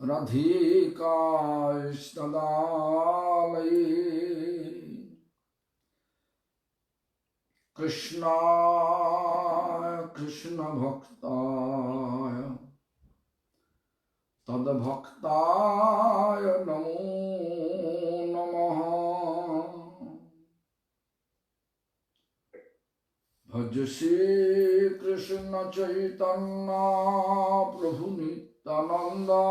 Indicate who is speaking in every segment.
Speaker 1: Radhika Ishtadalaye Krishna Krishna Bhaktaya Tada Bhaktaya Namo Namaha Bhajasi Krishna Chaitanya Prabhu Nityananda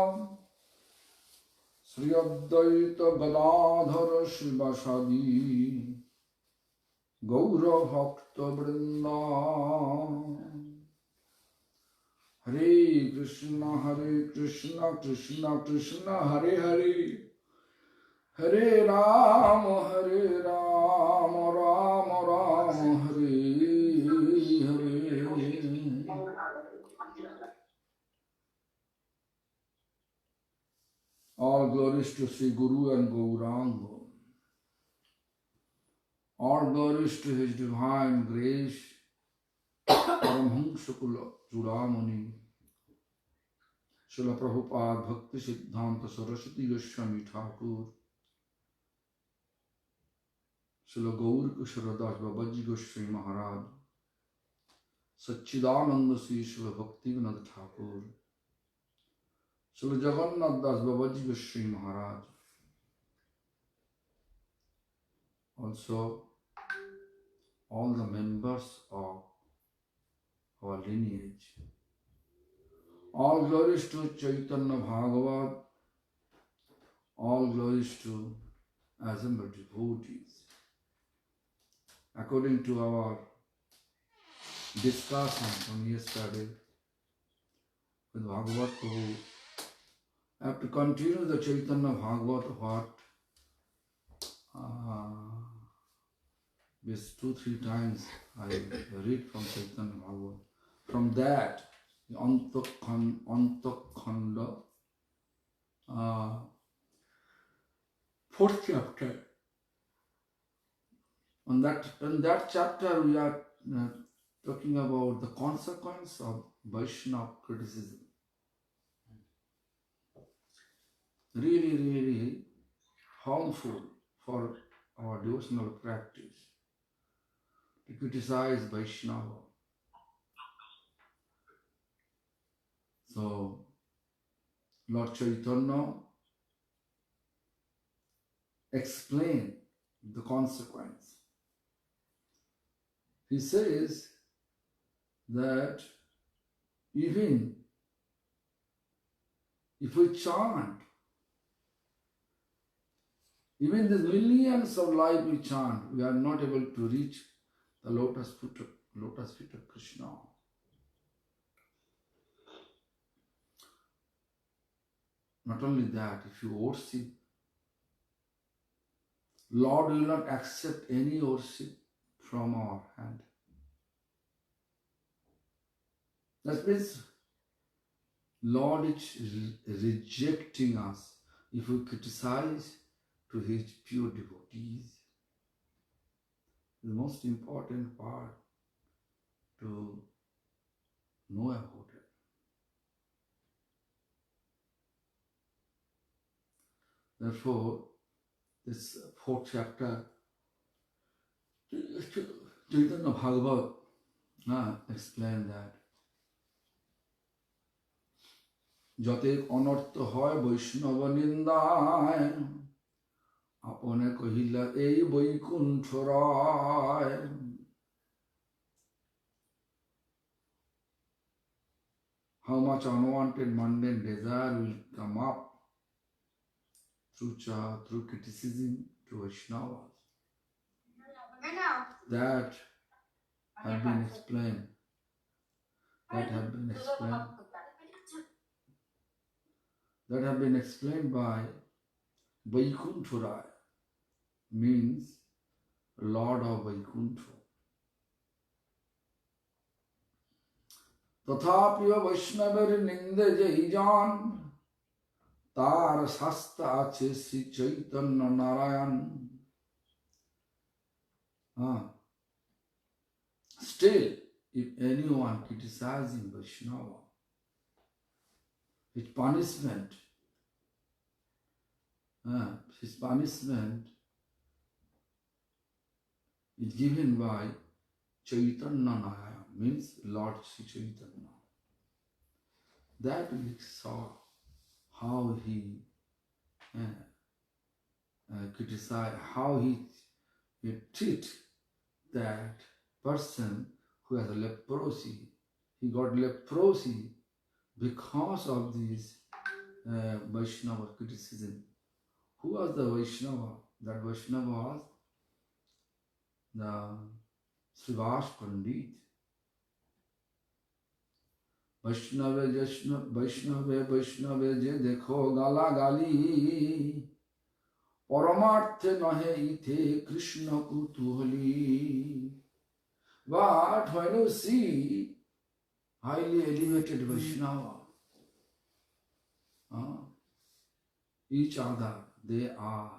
Speaker 1: Sri Advaita Gadadhara Shivasadi Gaura Bhakta Vrinda Hare Krishna Krishna Krishna Hare Hare Hare Rama Rama Rama Hare Hare. All glories to Sri Guru and Gauranga. All glories to His Divine Grace, Paramhamsa Kula Chudamani, Srila Prabhupada Bhakti Siddhanta Saraswati Goswami Thakur, Srila Gaur Kusharadas Babaji Goswami Maharaj, Satchidananda Sri Srila Bhakti Bibudha Thakur, Srila Jagannath Das Babaji Goswami Maharaj, also all the members of our lineage. All glories to Chaitanya Bhagavat, all glories to assembled devotees. According to our discussion from yesterday with Bhagavat Prabhu, I have to continue the Chaitanya Bhagavat what this 2-3 times I read from Chaitanya Bhagavat. From that, the Antakhanda, 4th chapter. In that chapter, we are talking about the consequence of Vaishnava criticism. Really, really harmful for our devotional practice to criticize Vaishnava. So, Lord Chaitanya explained the consequence. He says that even if we chant, even these millions of lives we chant, we are not able to reach the lotus feet of Krishna. Not only that, if you worship, Lord will not accept any worship from our hand. That means Lord is rejecting us if we criticize to His pure devotees. The most important part to know about it. Therefore, this 4th chapter, Chaitanya Bhagavat explained that Jatek anartha hoy Vaishnava nindāy apone kahila ei Vaikuntha Rai. How much unwanted mundane desire will come up through criticism to Vaishnavas. That have been explained. That have been explained by Vaikuntha Rai, means Lord of Vaikuntha. Tathapiya Vaishnavar Ninde Jaijan Tar Shasta Ache Sri Chaitanya Narayan. Still, if anyone criticizing Vaishnava, his punishment his punishment is given by Chaitanya Naya, means Lord Sri Chaitanya. That we saw how he criticized, how he treat that person who has a leprosy. He got leprosy because of this Vaishnava criticism. Who was the Vaishnava? That Vaishnava was the Srivas Pandit. Vaishnava je dekho gala gali Paramarthe nahe ite Krishna kutuhali. But when you see highly elevated Vaishnava, each other, they are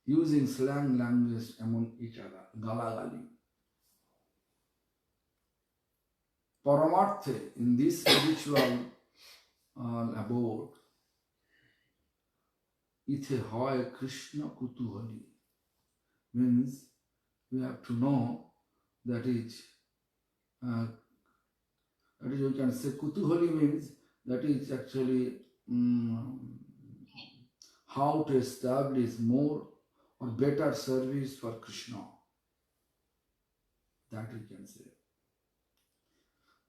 Speaker 1: using slang language among each other, galagali. Paramarthe, in this spiritual abode, ite hoy Krishna kutuhali, means we have to know that is you can say kutuhali means that is actually how to establish more or better service for Krishna. That we can say.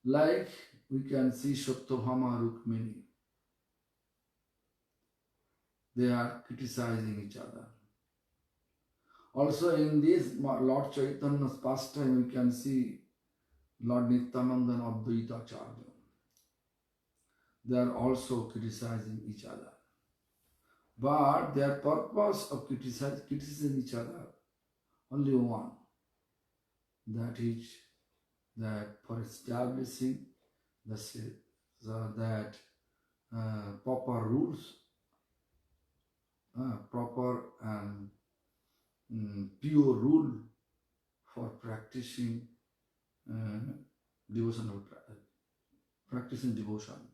Speaker 1: Like we can see Satyabhama Rukmini. They are criticizing each other. Also in this Lord Chaitanya's pastime we can see Lord Nityananda and Advaita Acharya. They are also criticizing each other. But their purpose of criticizing each other, only one. That is that for establishing that proper rules, proper and pure rule for practicing devotion, practicing devotion.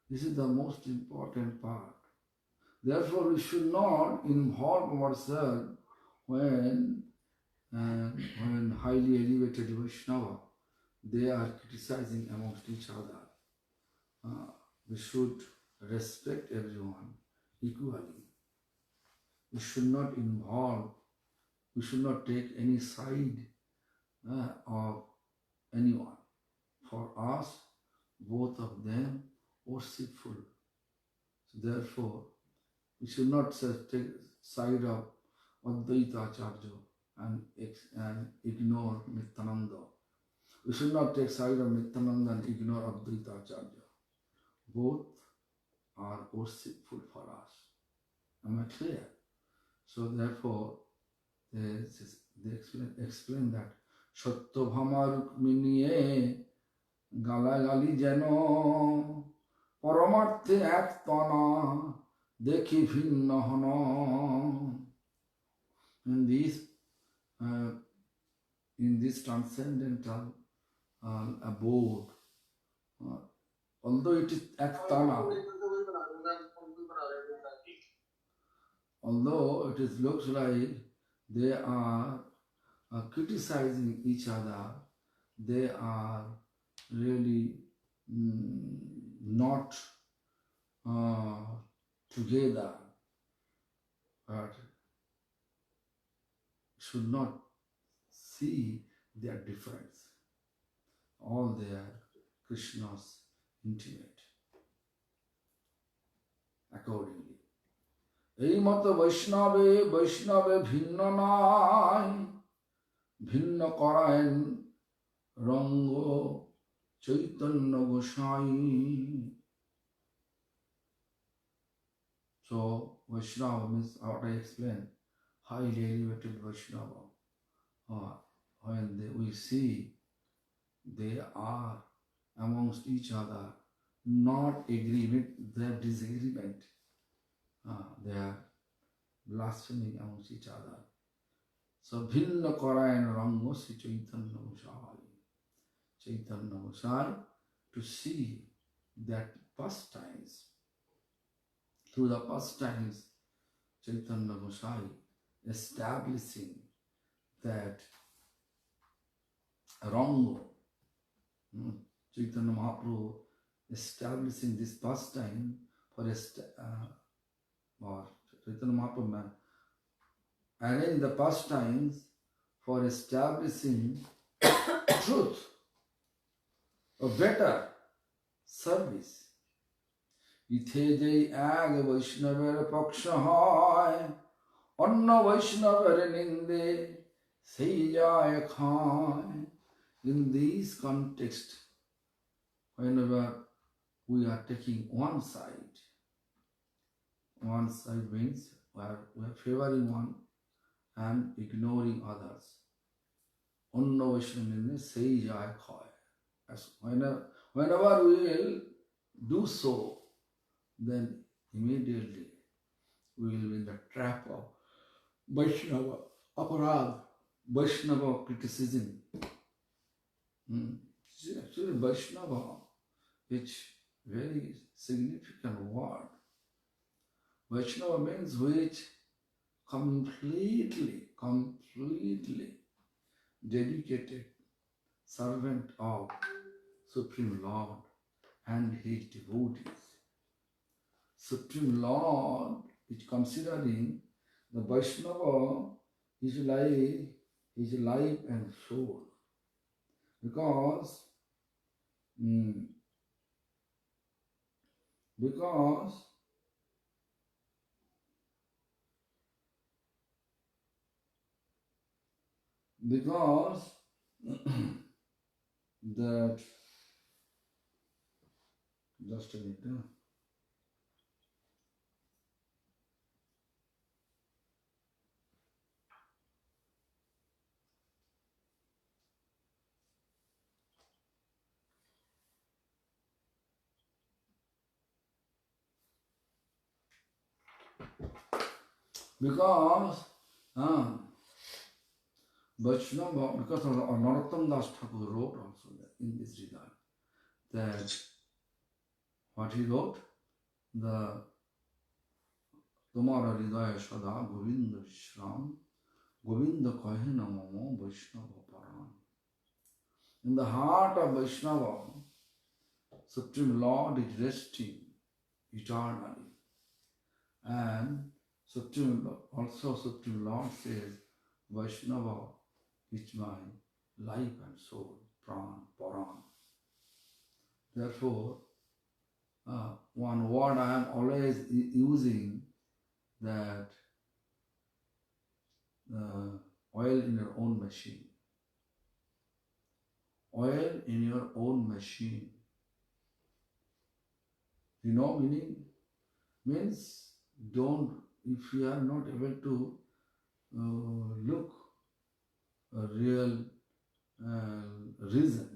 Speaker 1: This is the most important part. Therefore, we should not involve ourselves when highly elevated Vaishnava, they are criticizing amongst each other. We should respect everyone equally. We should not involve, we should not take any side of anyone. For us, both of them worshipful. So therefore, we should not take side of Advaita Acharya and ignore Nityananda. We should not take side of Nityananda and ignore Advaita Acharya. Both are worshipful for us. Am I clear? So therefore, they explain that Satyabhama Rukminiye Galagali Jano Paramarthe Aktana Dekhi Bhinna Hana. In this transcendental abode, although it is Aktana, although it looks like they are criticizing each other, they are really not together, but should not see their difference. All they are Krishna's intimate. Accordingly. Ei mata Vaishnave bhinna nai, bhinna karayan rango Chaitanya Goswami. So Vaishnava means what I explained, highly elevated Vaishnava. When we see they are amongst each other, not agreement, their disagreement, they are blaspheming amongst each other. So bhinna karayan rango si Chaitanya Goswami. Chaitanya Goswami, to see that pastimes, through the pastimes, Chaitanya Gosai establishing that Rango, Chaitanya Mahaprabhu establishing this pastime for or Chaitanya Mahaprabhu arrange the pastimes for establishing truth, a better service. ইথে যেই এক বৈষ্ণবের পক্ষ হয়, অন্য বৈষ্ণবের নিন্দে সেই যায় খায়. In this context, whenever we are taking one side means we are favoring one and ignoring others. অন্য বৈষ্ণব নিন্দে সেই যায় খায়. Whenever we will do so, then immediately we will be in the trap of Vaishnava aparad, Vaishnava criticism. Actually, Vaishnava is very significant word. Vaishnava means which completely dedicated servant of Supreme Lord and his devotees. Supreme Lord is considering the Vaishnava is like his life and soul. Because that just a minute. Because Vaishnava, because of Narottam Das Thakur wrote also in this regard, that what he wrote, the Tumara Hridaya Sada Govinda Vishram, Govinda Kahina Mamo Vaishnava Paran. In the heart of Vaishnava, Supreme Lord is resting eternally. And Supreme Lord says, Vaishnava is my life and soul, Pran, Paran. Therefore, one word I am always using, that oil in your own machine. Oil in your own machine. You know meaning? Means if you are not able to look a real reason,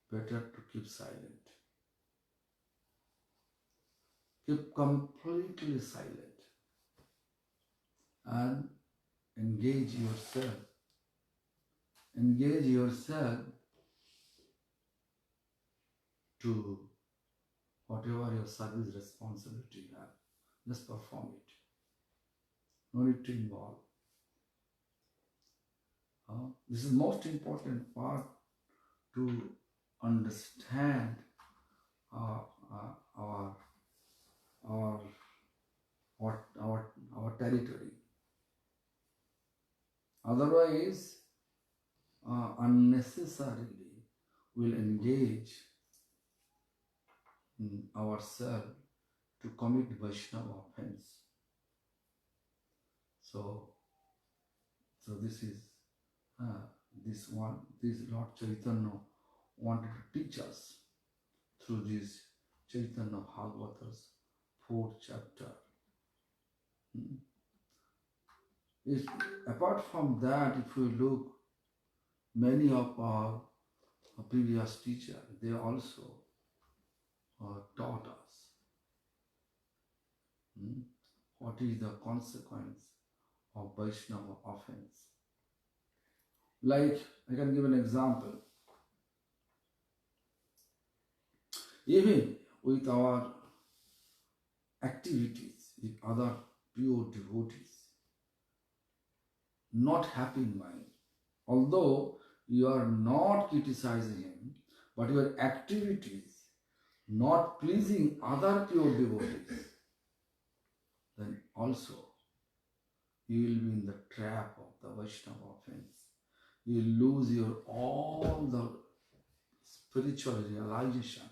Speaker 1: better to keep silent. Keep completely silent and engage yourself to whatever your service responsibility you have. Just perform it. No need to involve. This is most important part to understand our territory. Otherwise, unnecessarily we'll engage ourselves to commit Vaishnava offense. So this is this Lord Chaitanya wanted to teach us through this Chaitanya Bhagavata's 4th chapter. Apart from that, if we look, many of our previous teachers, they also taught us what is the consequence of Vaishnava offense. Like, I can give an example. Even with our activities with other pure devotees, not happy in mind. Although you are not criticizing him, but your activities not pleasing other pure devotees, then also you will be in the trap of the Vaishnava offense. You will lose your all the spiritual realization.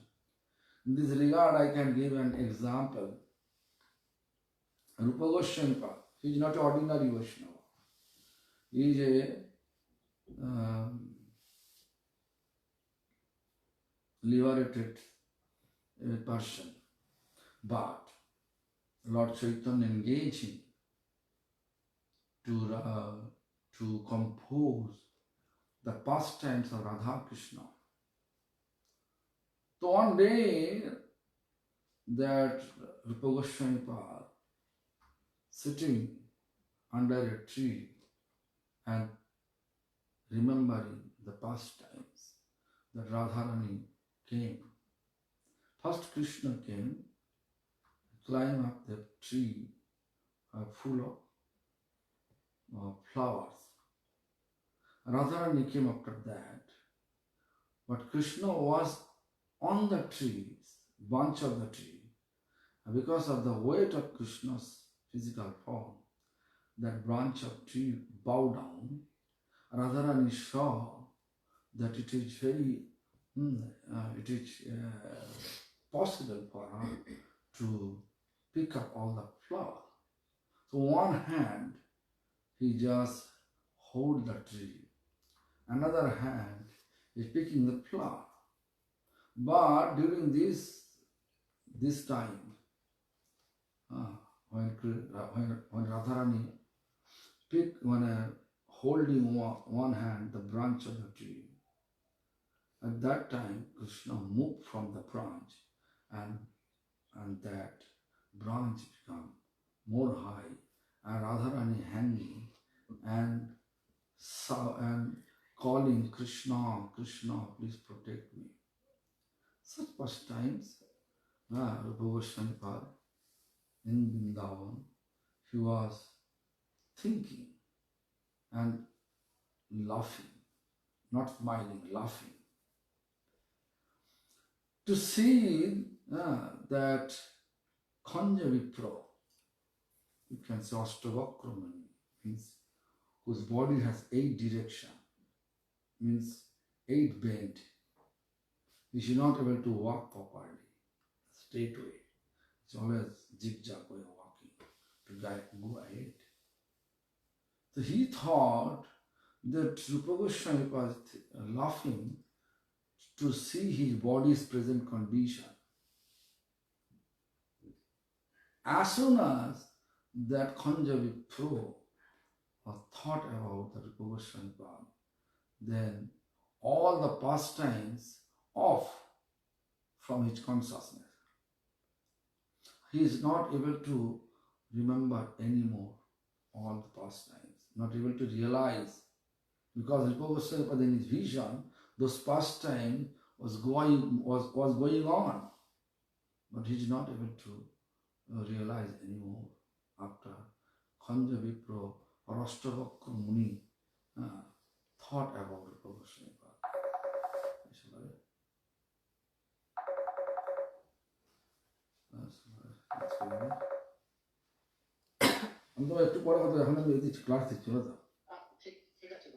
Speaker 1: In this regard, I can give an example. Rupa Goswami, he is not an ordinary Vaishnava. He is a liberated person. But Lord Chaitanya engaged him to compose the pastimes of Radha Krishna. So one day, that Rupa Goswami sitting under a tree and remembering the pastimes, that Radharani came. First Krishna came, climbed up the tree full of flowers. Radharani came after that, but Krishna was on the tree, branch of the tree, and because of the weight of Krishna's physical form, that branch of tree bowed down. Radharani saw that it is very, possible for her to pick up all the flower. So one hand, he just hold the tree. Another hand is picking the flower. But during this time, when Radharani holding one hand the branch of the tree, at that time Krishna moved from the branch, and that branch became more high, and Radharani hanging and calling Krishna, Krishna, please protect me. Such pastimes, Rupa Goswami in Vrindavan, he was thinking and laughing, not smiling, laughing. To see that Khanja Vipra, you can say Ashtavakramani, means whose body has 8 direction, means 8 bend. He is not able to walk properly, straight way. It's always zigzag way of walking to go ahead. So he thought that Rupa Goswami was laughing to see his body's present condition. As soon as that Khanja Vipra thought about the Rupa Goswami, then all the pastimes off from his consciousness. He is not able to remember anymore all the pastimes, not able to realize, because Rupa Goswami in his vision, those pastimes was going on, but he is not able to realize anymore after Khanja Vipra or Ashtavakra Muni thought about Rupa Goswami. আমি তো একটু পরে কথা এখন আমি দিচ্ছি class দিচ্ছি না তো ঠিক আছে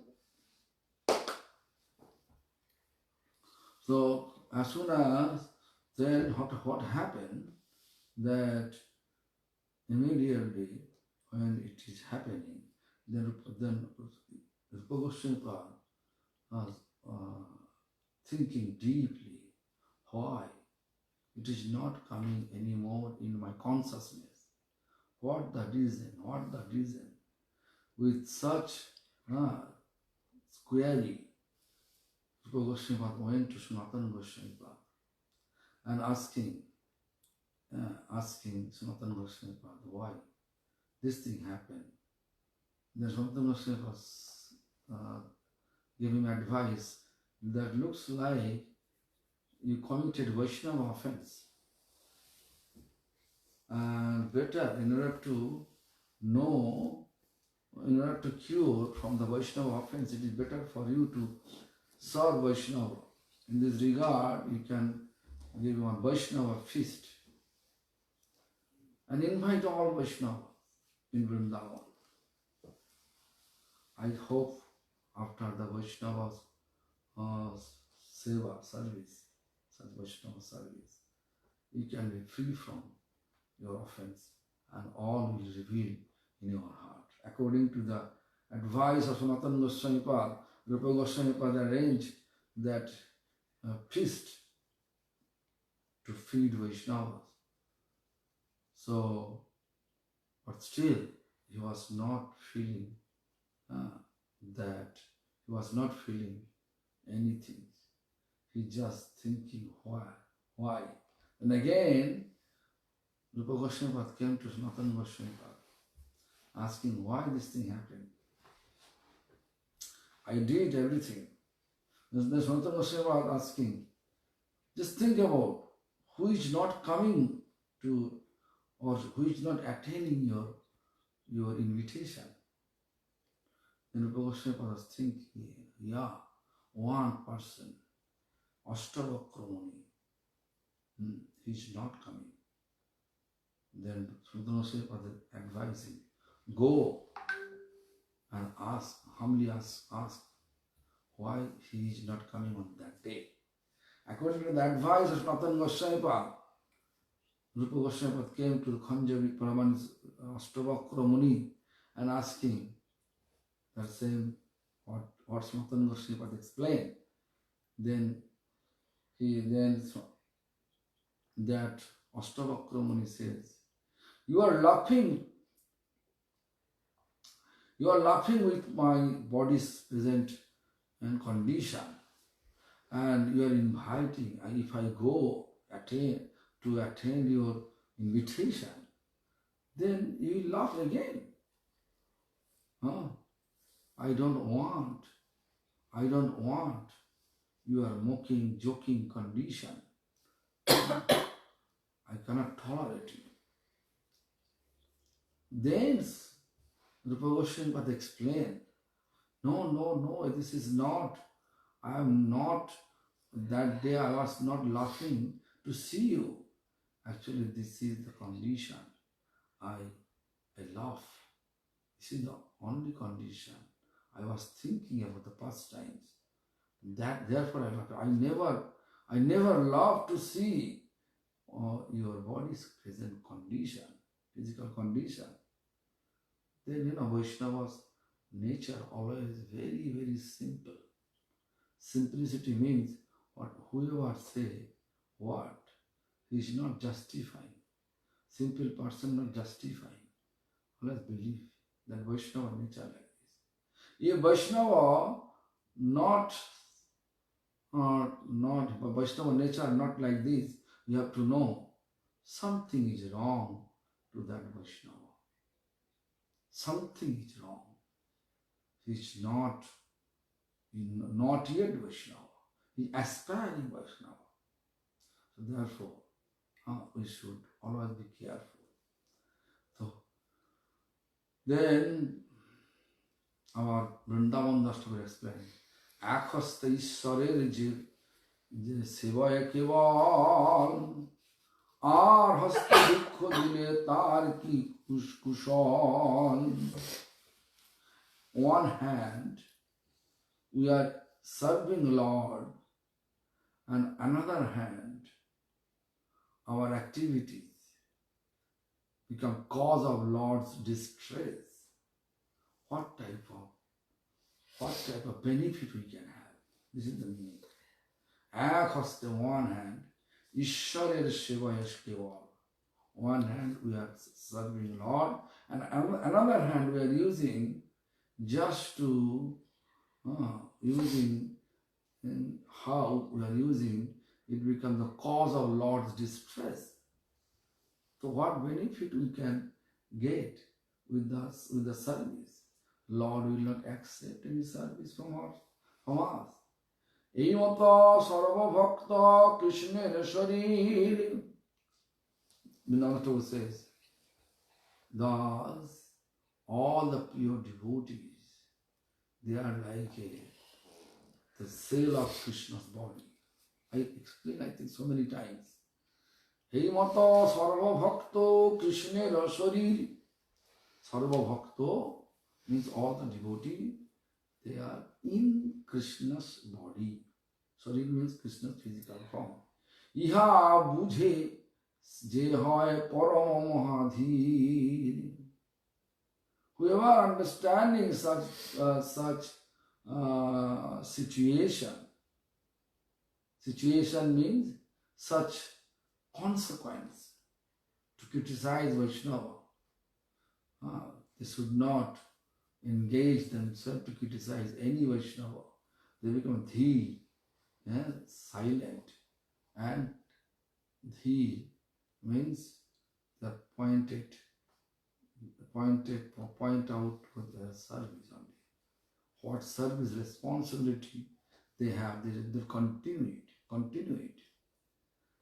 Speaker 1: So as soon as then what happened, that immediately when it is happening, then Rupa Goswami was thinking deeply, why it is not coming anymore in my consciousness. What the reason? With such query, Rupa Goswami went to Sanatana Goswami and asking Sanatana Goswami why this thing happened. Then Sanatana Goswami was giving advice that looks like you committed Vaishnava offense. And better, in order to know, in order to cure from the Vaishnava offense, it is better for you to serve Vaishnava. In this regard, you can give one Vaishnava feast and invite all Vaishnava in Vrindavan. I hope after the Vaishnava's seva service, such Vaishnava service, you can be free from your offense and all will reveal in your heart. According to the advice of Sanatana Goswami Pad, Rupa Goswami Pad arranged that feast to feed Vaishnavas. So, but still, he was not feeling he was not feeling anything. He just thinking why. And again, Rupa Goswami Pad came to Sanatana Goswami Pad, asking why this thing happened. I did everything. Then Sanatana Goswami Pad asking, just think about who is not coming to, or who is not attending your invitation. Then Rupa Goswami Pad was thinking, yeah, one person, Ashtavakramani, he is not coming. Then Sanatana Goswami Pad advised him, go and ask, humbly ask why he is not coming on that day. According to the advice of Sanatana Goswami Pad, Rupa Goswami Pad came to the Khanjavi Paraman's Ashtavakra Muni and asking the same what Sanatana Goswami Pad explained. Then that Ashtavakra Muni says, you are laughing with my body's present and condition, and you are inviting, and if I go to attend your invitation, then you will laugh again. I don't want your mocking, joking condition. I cannot tolerate you. Then Rupa Goswami Pad explained, no, this is not, I am not, that day I was not laughing to see you. Actually, this is the condition. I laugh. This is the only condition. I was thinking about the past times. Therefore I laugh. I never laugh to see your body's present condition, physical condition. Then Vaishnava's nature always very, very simple. Simplicity means whoever say what, he is not justifying. Simple person not justifying. Always believe that Vaishnava nature like this. A Vaishnava Vaishnava nature not like this, you have to know something is wrong to that Vaishnava. Something is wrong. He is not yet Vaishnava. He is aspiring Vaishnava. So therefore, we should always be careful. So then our Vrindavan Das Thakur explained, Akhaste Ishwarer je sevaya keval ar haste dukho dile tar ki kushkushon. One hand, we are serving Lord, and another hand, our activities become cause of Lord's distress. What type of benefit we can have? This is the meaning. Akhaste, one hand, Ishwarer Shivayash Keval. One hand we are serving Lord, and another hand we are using just to using in how we are using it becomes the cause of Lord's distress. So what benefit we can get with the service? Lord will not accept any service from us. এই মতো সর্বভক্ত কৃষ্ণের শরীর. Bhakti says, thus all the pure devotees, they are like the cell of Krishna's body. I explain, I think, so many times. এই মতো সর্বভক্ত কৃষ্ণের শরীর. Sarvabhakto means all the devotee, they are in Krishna's body. Sharir means Krishna's physical form. Iha bujhe je hoy param mahadhir. Whoever understanding such situation means such consequence to criticize Vaishnava. They should not engage themselves to criticize any Vaishnava. They become dhir, silent. And dhir means the point out with their service only. What service responsibility they have, they continue it.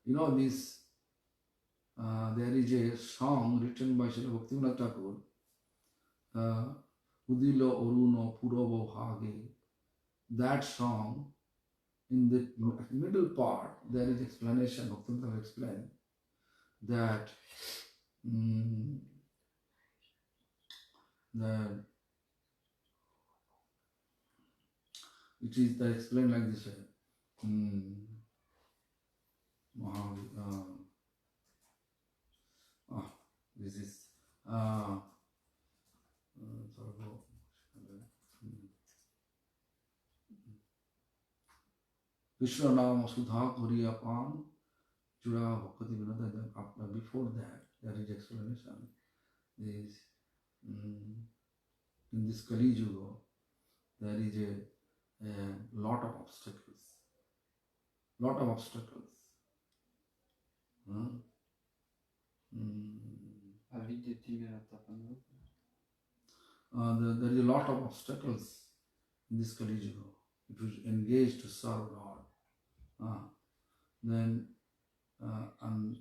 Speaker 1: You know this. There is a song written by Srila Bhakti Bibudha Thakur, Udilo Oruno Puravo Hage. That song, in the middle part, there is explanation, Bhakti Bibudha explained that it is explained like this way. This is Krishna Nama Sudha Koriya Pan Jura Bhakti Bibudha. Before that, there is explanation. Is in this Kali Yuga, there is a lot of obstacles. There is a lot of obstacles in this Kali Yuga. If you engage to serve God, then and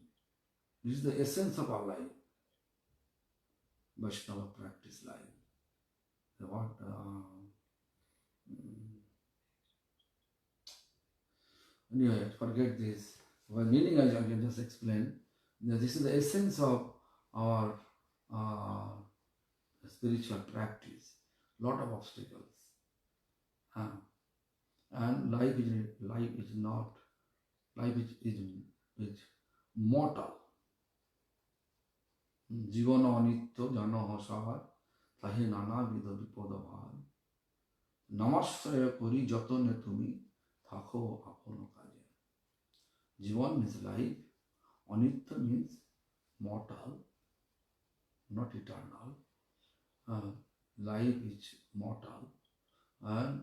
Speaker 1: this is the essence of our life. Vaishnava practice life. Anyway, forget this. By meaning, I can just explain. This is the essence of our spiritual practice. Lot of obstacles, and life is mortal. জীবন অনিত্য জনহ সার তাহে নানাবিধ বিপদ ভার নমস্কার করি যতনে তুমি থাকো আপন কাজে. জীবন means life, অনিত্য means mortal, not eternal. Life is mortal and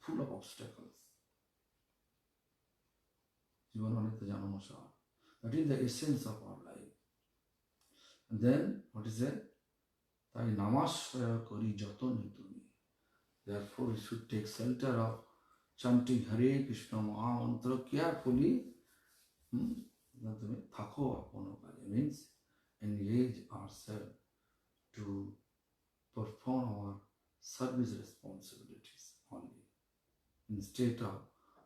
Speaker 1: full of obstacles. জীবন অনিত্য জনহ সার. That is the essence of our life. And then, what is it? Tai namashraya kori jatone tumi. Therefore, we should take shelter of chanting Hare Krishna Maha Mantra carefully. Thako apono kaje means engage ourselves to perform our service responsibilities only. Instead of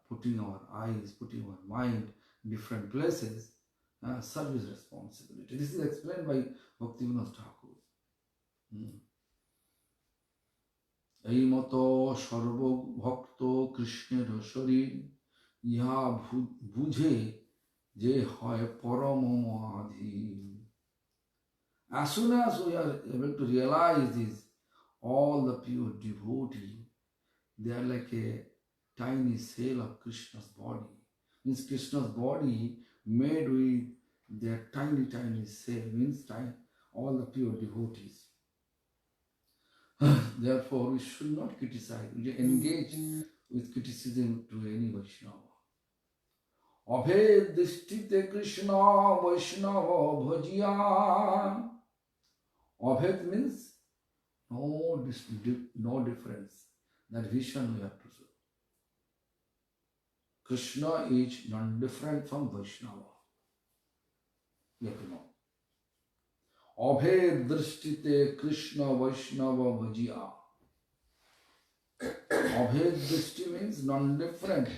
Speaker 1: putting our eyes, putting our mind in different places, service responsibility. This is explained by Bhakti Bibudha Thakur. এই মতো সর্বভক্ত কৃষ্ণের শরীর ইহা বুঝে যে হয় পরম মহাধীর. As soon as we are able to realize this, all the pure devotee, they are like a tiny cell of Krishna's body. Means Krishna's body made with their tiny cell, means all the pure devotees. Therefore, we should not criticize, we should engage with criticism to any Vaishnava. Abhed dishtite Krishna Vaishnava bhajiyan. Abhed means no difference. That vision we have to show. Krishna is non-different from Vaishnava. You have to know. Abhed drishtite Krishna Vaishnava Bhajiya. Abhed drishti means non-different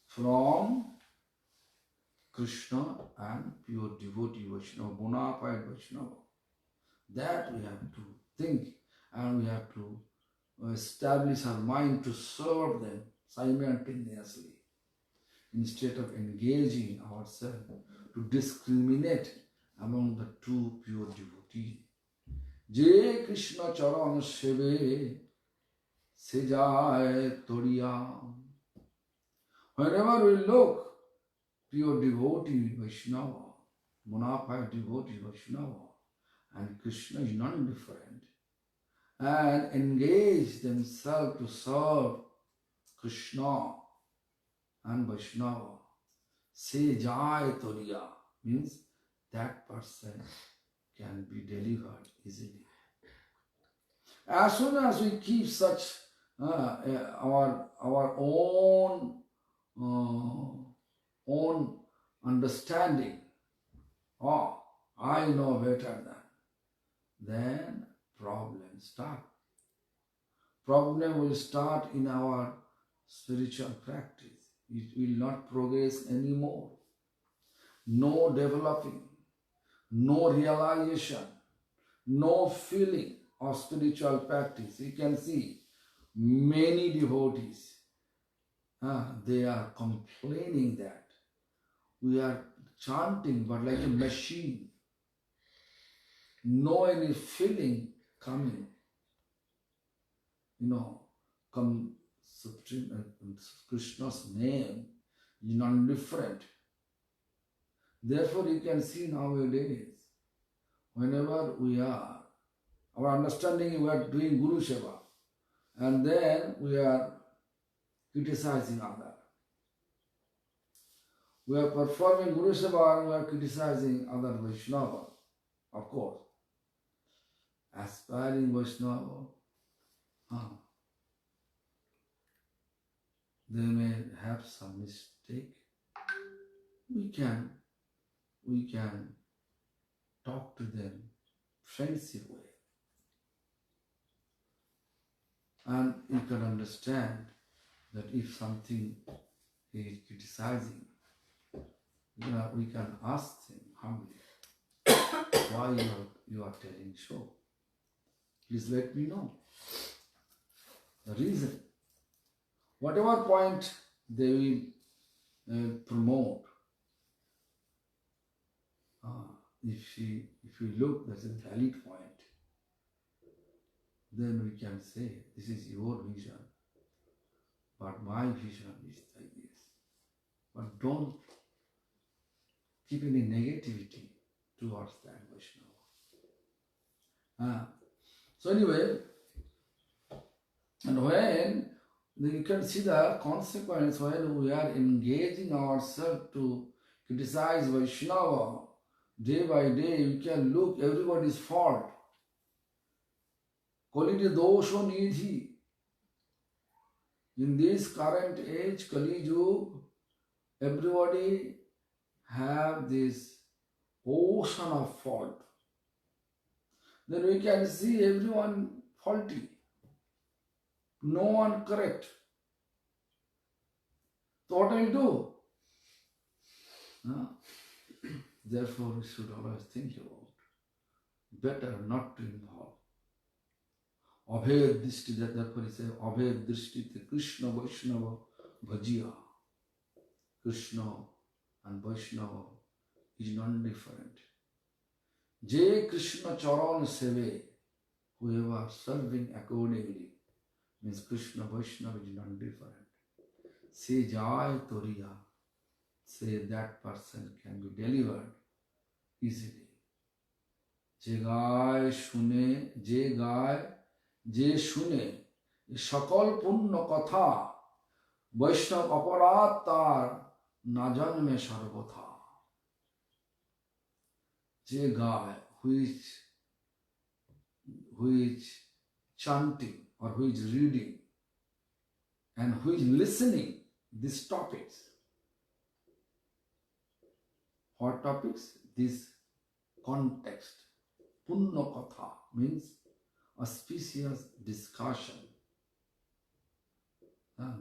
Speaker 1: from Krishna and pure devotee Vaishnava, bona fide Vaishnava. That we have to think and we have to establish our mind to serve them simultaneously instead of engaging ourselves to discriminate among the two pure devotees. Je Krishna charan seve se jai toriya. Whenever we look, pure devotee Vaishnava, bona fide devotee Vaishnava, and Krishna is non-different, and engage themselves to serve Krishna and Vaishnava. Se jai toriya means that person can be delivered easily. As soon as we keep such our own understanding, oh, I know better then problems start. Problem will start in our spiritual practice. It will not progress anymore. No developing, no realization, no feeling of spiritual practice. You can see many devotees, they are complaining that we are chanting but like a machine. No any feeling coming. Come Supreme Krishna's name is non-different. Therefore you can see nowadays, whenever we are, our understanding we are doing Guru Seva, and then we are criticizing others. We are performing Guru Seva and we are criticizing other Vaishnava, of course. Aspiring Vaishnava, they may have some mistake. We can talk to them friendship way. And you can understand that if something he is criticizing, we can ask him humbly, why you are telling so? Please let me know the reason. Whatever point they will promote, if we look, that's a valid point, then we can say, this is your vision, but my vision is like this. But don't keep any negativity towards that Vaishnava. So anyway, and when you can see the consequence when we are engaging ourselves to criticize Vaishnava, day by day we can look everybody's fault. Kaliti dosho nidhi. In this current age, Kali Yuga, everybody have this ocean of fault. Then we can see everyone faulty. No one correct. So what do we do? Therefore, we should always think about better not to involve. Abhed drishti, therefore he says, Abhed drishti Krishna Vaishnava Bhajiya. Krishna and Vaishnava is non-different. Je Krishna charan seve, whoever serving accordingly, means Krishna Vaishnava is non-different. Se jai toriya, say that person can be delivered easily. Je gaye shune, je shune, sakal punna katha, Vaishnav aparat tar na janme sarvatha. Je gaye, who is chanting or who is reading and who is listening these topics. What topics? This context. Punna Katha means auspicious discussion.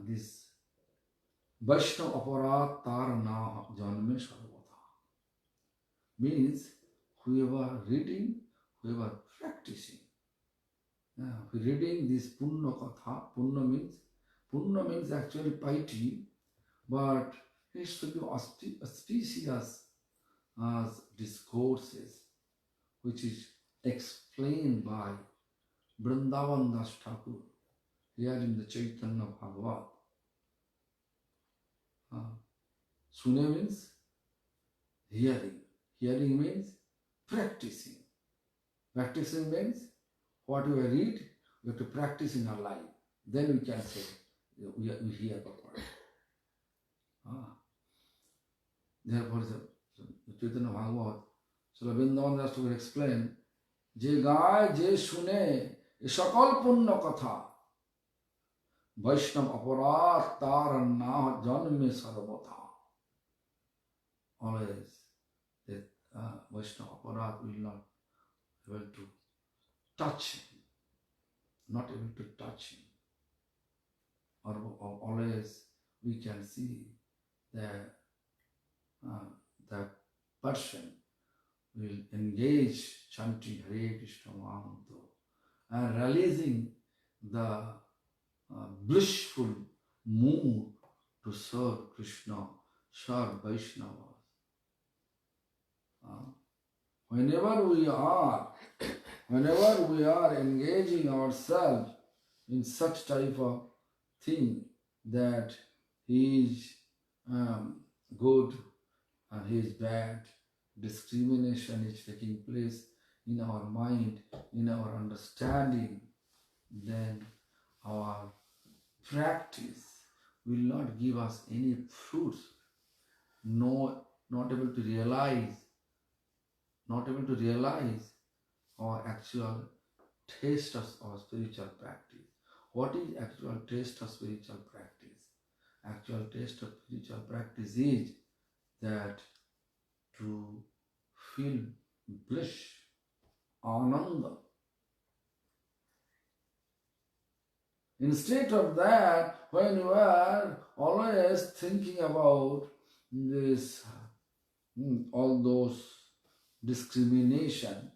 Speaker 1: This Vaishnava aparat tar na janme sarvata means whoever reading, whoever practicing. Reading this Punna Katha, Punna means actually piety, but it should be auspicious discourses, which is explained by Vrindavan Das Thakur here in the Chaitanya Bhagavat. Sune means hearing. Hearing means practicing. Practicing means what we read, we have to practice in our life. Then we can say we hear properly. Therefore, Chaitanya Bhagavat, Srila Vrindavan Das Thakur explain, Je gaye, je sune, e sakal punna katha, Vaishnav aparat taranna janme sarvata. Always, that Vaishnav aparat will not able to touch him, not able to touch him. Or always we can see that the person will engage chanting Hare Krishna Mahamantra and releasing the blissful mood to serve Krishna, serve Vaishnavas. Whenever we are engaging ourselves in such type of thing that he is good and he is bad, discrimination is taking place in our mind, in our understanding, then our practice will not give us any fruits, not able to realize our actual taste of our spiritual practice. What is actual taste of spiritual practice? Actual taste of spiritual practice is that to feel bliss, ananda. Instead of that, when you are always thinking about this, all those discrimination,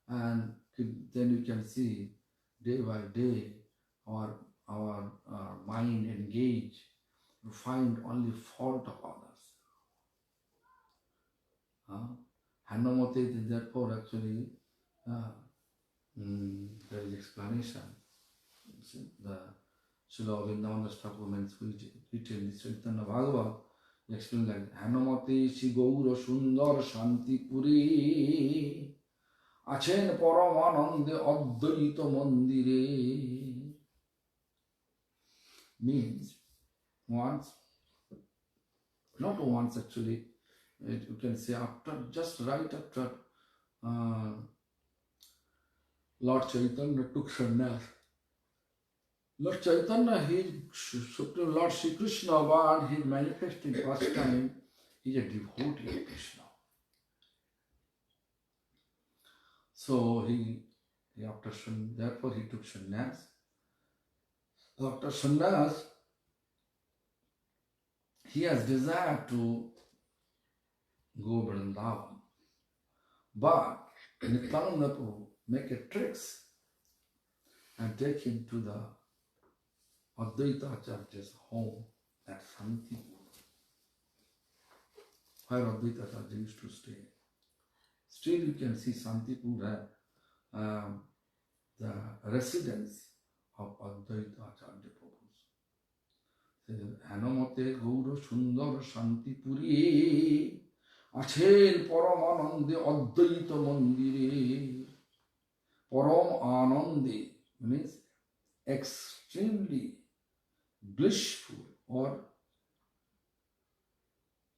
Speaker 1: and then you can see day by day our mind engage to find only fault of others. Hanamate, therefore, actually, there is explanation. The Srila Vrindavan Das Thakur means written this Chaitanya Bhagavat, he explains like Hanamate Shi Gaura Sundar Shanti Puri Achen Paramanande Advaita Mandire. Means once, not once actually, you can say after, just right after Lord Chaitanya took sannyas. Lord Chaitanya, Supreme Lord Sri Krishna, but he is manifesting first time, he is a devotee of Krishna. So therefore he took sannyas. After sannyas, he has desire to go Vrindavan. But Nityananda Prabhu make a tricks and take him to the Advaita Acharya's home at Santipur, where Advaita Acharya used to stay. Still you can see Santipur, the residence of Advaita Acharya Prabhu. Hanamate Gaura Sundar Santipuri Achen Paramanande Advaita Mandire. Param Anande means extremely blissful, or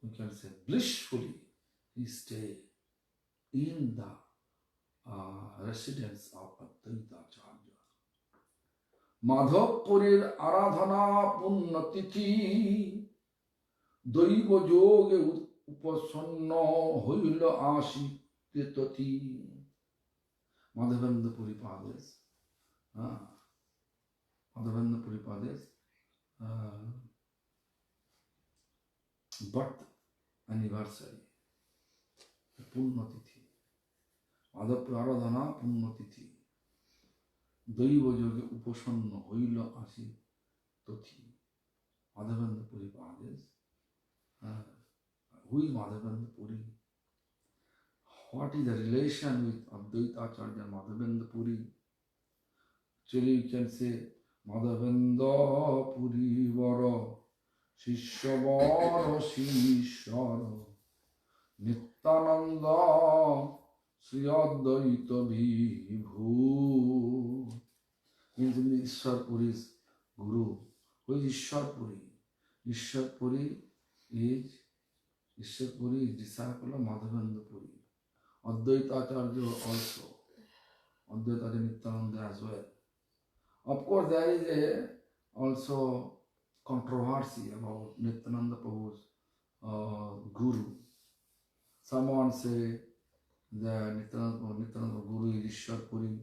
Speaker 1: we can say blissfully he stay in the residence of Advaita Acharya. মাধবপুরীর আরাধনা পুণ্যতিথি দৈব যোগে উপসন্ন হইল আসি ততি। Madhavendra Puri Padas, Madhavendra Puri Padas, birth anniversary, Punnatithi, Madhavpura Aradhana Punnatithi, Daiva Yoga Upasanna Hoila Asi Toti, Madhavendra Puri Padas. Who is Madhavendra Puri? What is the relation with Advaita Acharya and Madhavendra Puri? Actually, you can say Madhavendra Puri Vara Shishya Vara Shishara Nityananda Sri Advaita Vibhu. Means Ishwar Puri's Guru. Who is Ishwar Puri? Ishwar Puri is disciple of Madhavendra Puri. Advaita Acharya also. Advaita Nityananda as well. Of course, there is also controversy about Nityananda Prabhu's Guru. Someone say that Nityananda Guru is Ishwar Puri.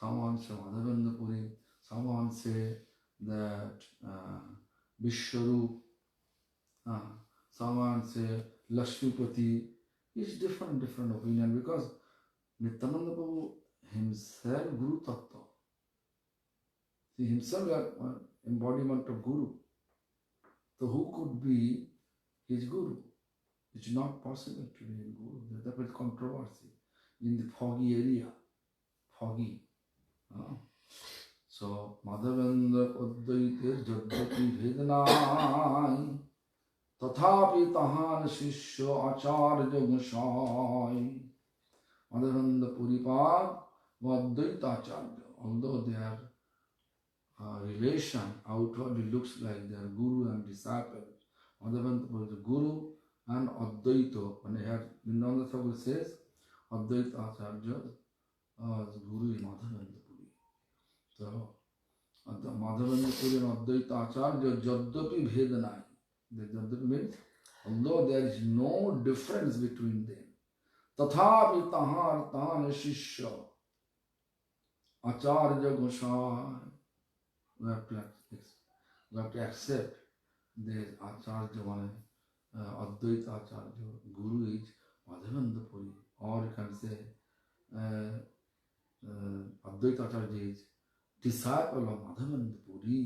Speaker 1: Someone say Madhavendra Puri. Someone say that Vishwarup. Someone say Lakshmipati. It's different opinion because Nityananda Prabhu himself Guru Tattva. He himself is embodiment of Guru. So who could be his Guru? It's not possible to be a Guru. That was controversy in the foggy area. Foggy. So Madhavendra Advaita Jadvati Vedanai Tathapi Tahan Shishya Acharya Goswami. Madhavendra Puripad Advaita Acharya. Although their relation outwardly looks like their Guru and disciple, Madhavendra Puri is the Guru and Advaita. When here Vrindavan Thakur says Advaita Acharya, the Guru is Madhavendra Puri. So Madhavendra Puri and Advaita Acharya Jadvapi Vedanai. The Jadvapi means although there is no difference between them, Tathapi Tahar Tan Shishya Acharya Goswami. We have to accept the Acharya one, Advaita Acharya, Guru is Madhavendra Puri. Or you can say Advaita Acharya is disciple of Madhavendra Puri.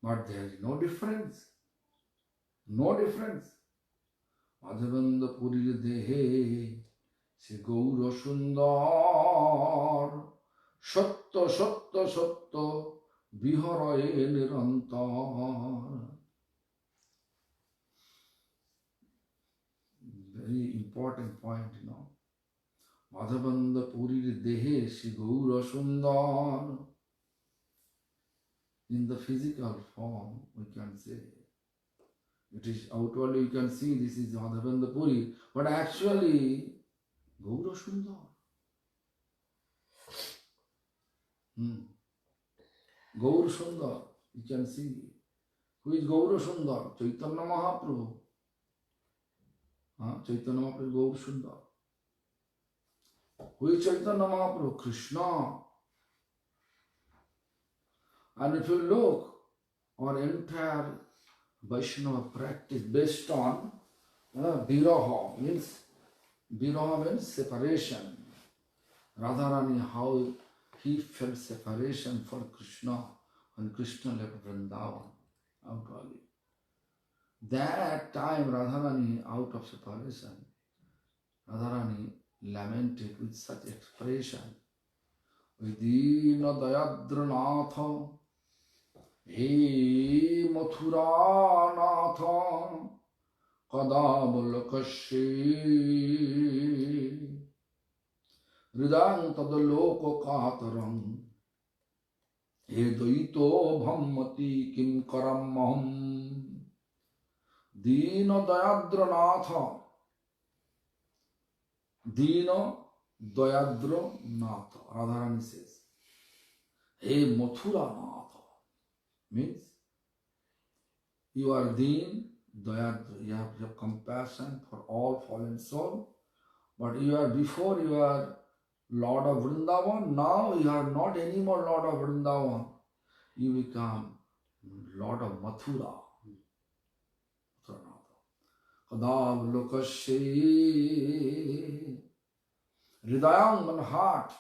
Speaker 1: But there is no difference. No difference. Madhavendra Puri Dehe Se Gaura Sundar Sattva Sattva Sattva Viharaye Nirantar. Very important point, Madhavendra Puri Dehe Se Gaura Sundar. In the physical form, we can say, it is outwardly you can see this is Madhavendra Puri, but actually Gaura Sundar. Gaura Sundar, you can see. Who is Gaura Sundar? Chaitanya Mahaprabhu. Chaitanya Mahaprabhu, Gaura Sundar. Who is Chaitanya Mahaprabhu? Krishna. And if you look, our entire Vaishnava practice based on Viraha means separation. Radharani, how he felt separation for Krishna when Krishna left Vrindavan outwardly. That time Radharani, out of separation, Radharani lamented with such expression. Vidina Dayadranatha He Mathuranatha Kadabalakashi Ridang Tadaloko Kataram He Daito Bhammati Kim Karamaham Dina Dayadranatha Dina Dayadranatha Radharani says, Hey Mathura Natha means you are Deen, you have compassion for all fallen soul, but you are before you are Lord of Vrindavan, now you are not anymore Lord of Vrindavan, you become Lord of Mathura. Kadav Lokashe Hridayam and heart,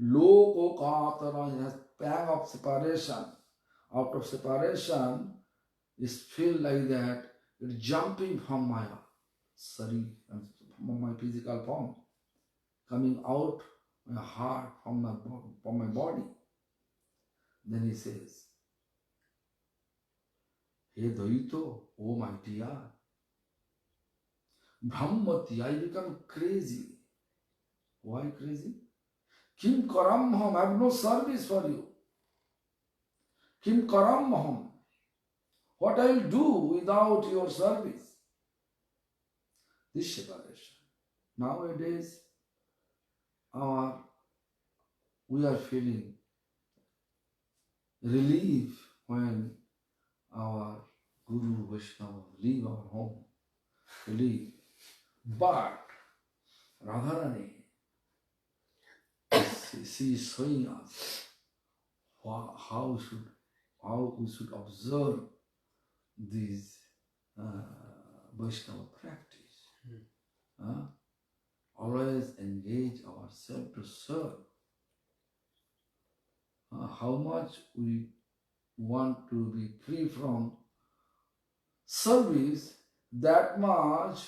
Speaker 1: Loko Katara has pang of separation. Out of separation is feel like that, it's jumping from my sari, from my physical form, coming out my heart from my body. Then he says, Hey Daito, oh my dear, Brahmati, I become crazy. Why crazy? Kim Karamham, I have no service for you. Kim Karamham, what I will do without your service? This separation. Nowadays, we are feeling relief when our Guru Vaishnava leave our home, leave. But Radharani, she is showing us how we should observe this Vaishnava practice. Always engage ourselves to serve. How much we want to be free from service, that much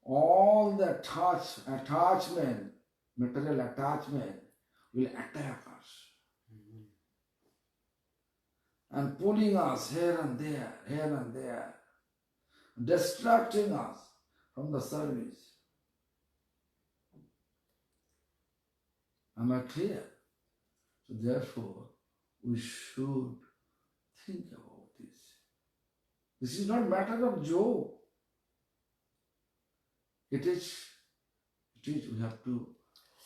Speaker 1: all the attachment, material attachment will attack us. And pulling us here and there, distracting us from the service. Am I clear? So therefore, we should think about this. This is not matter of joke. It is we have to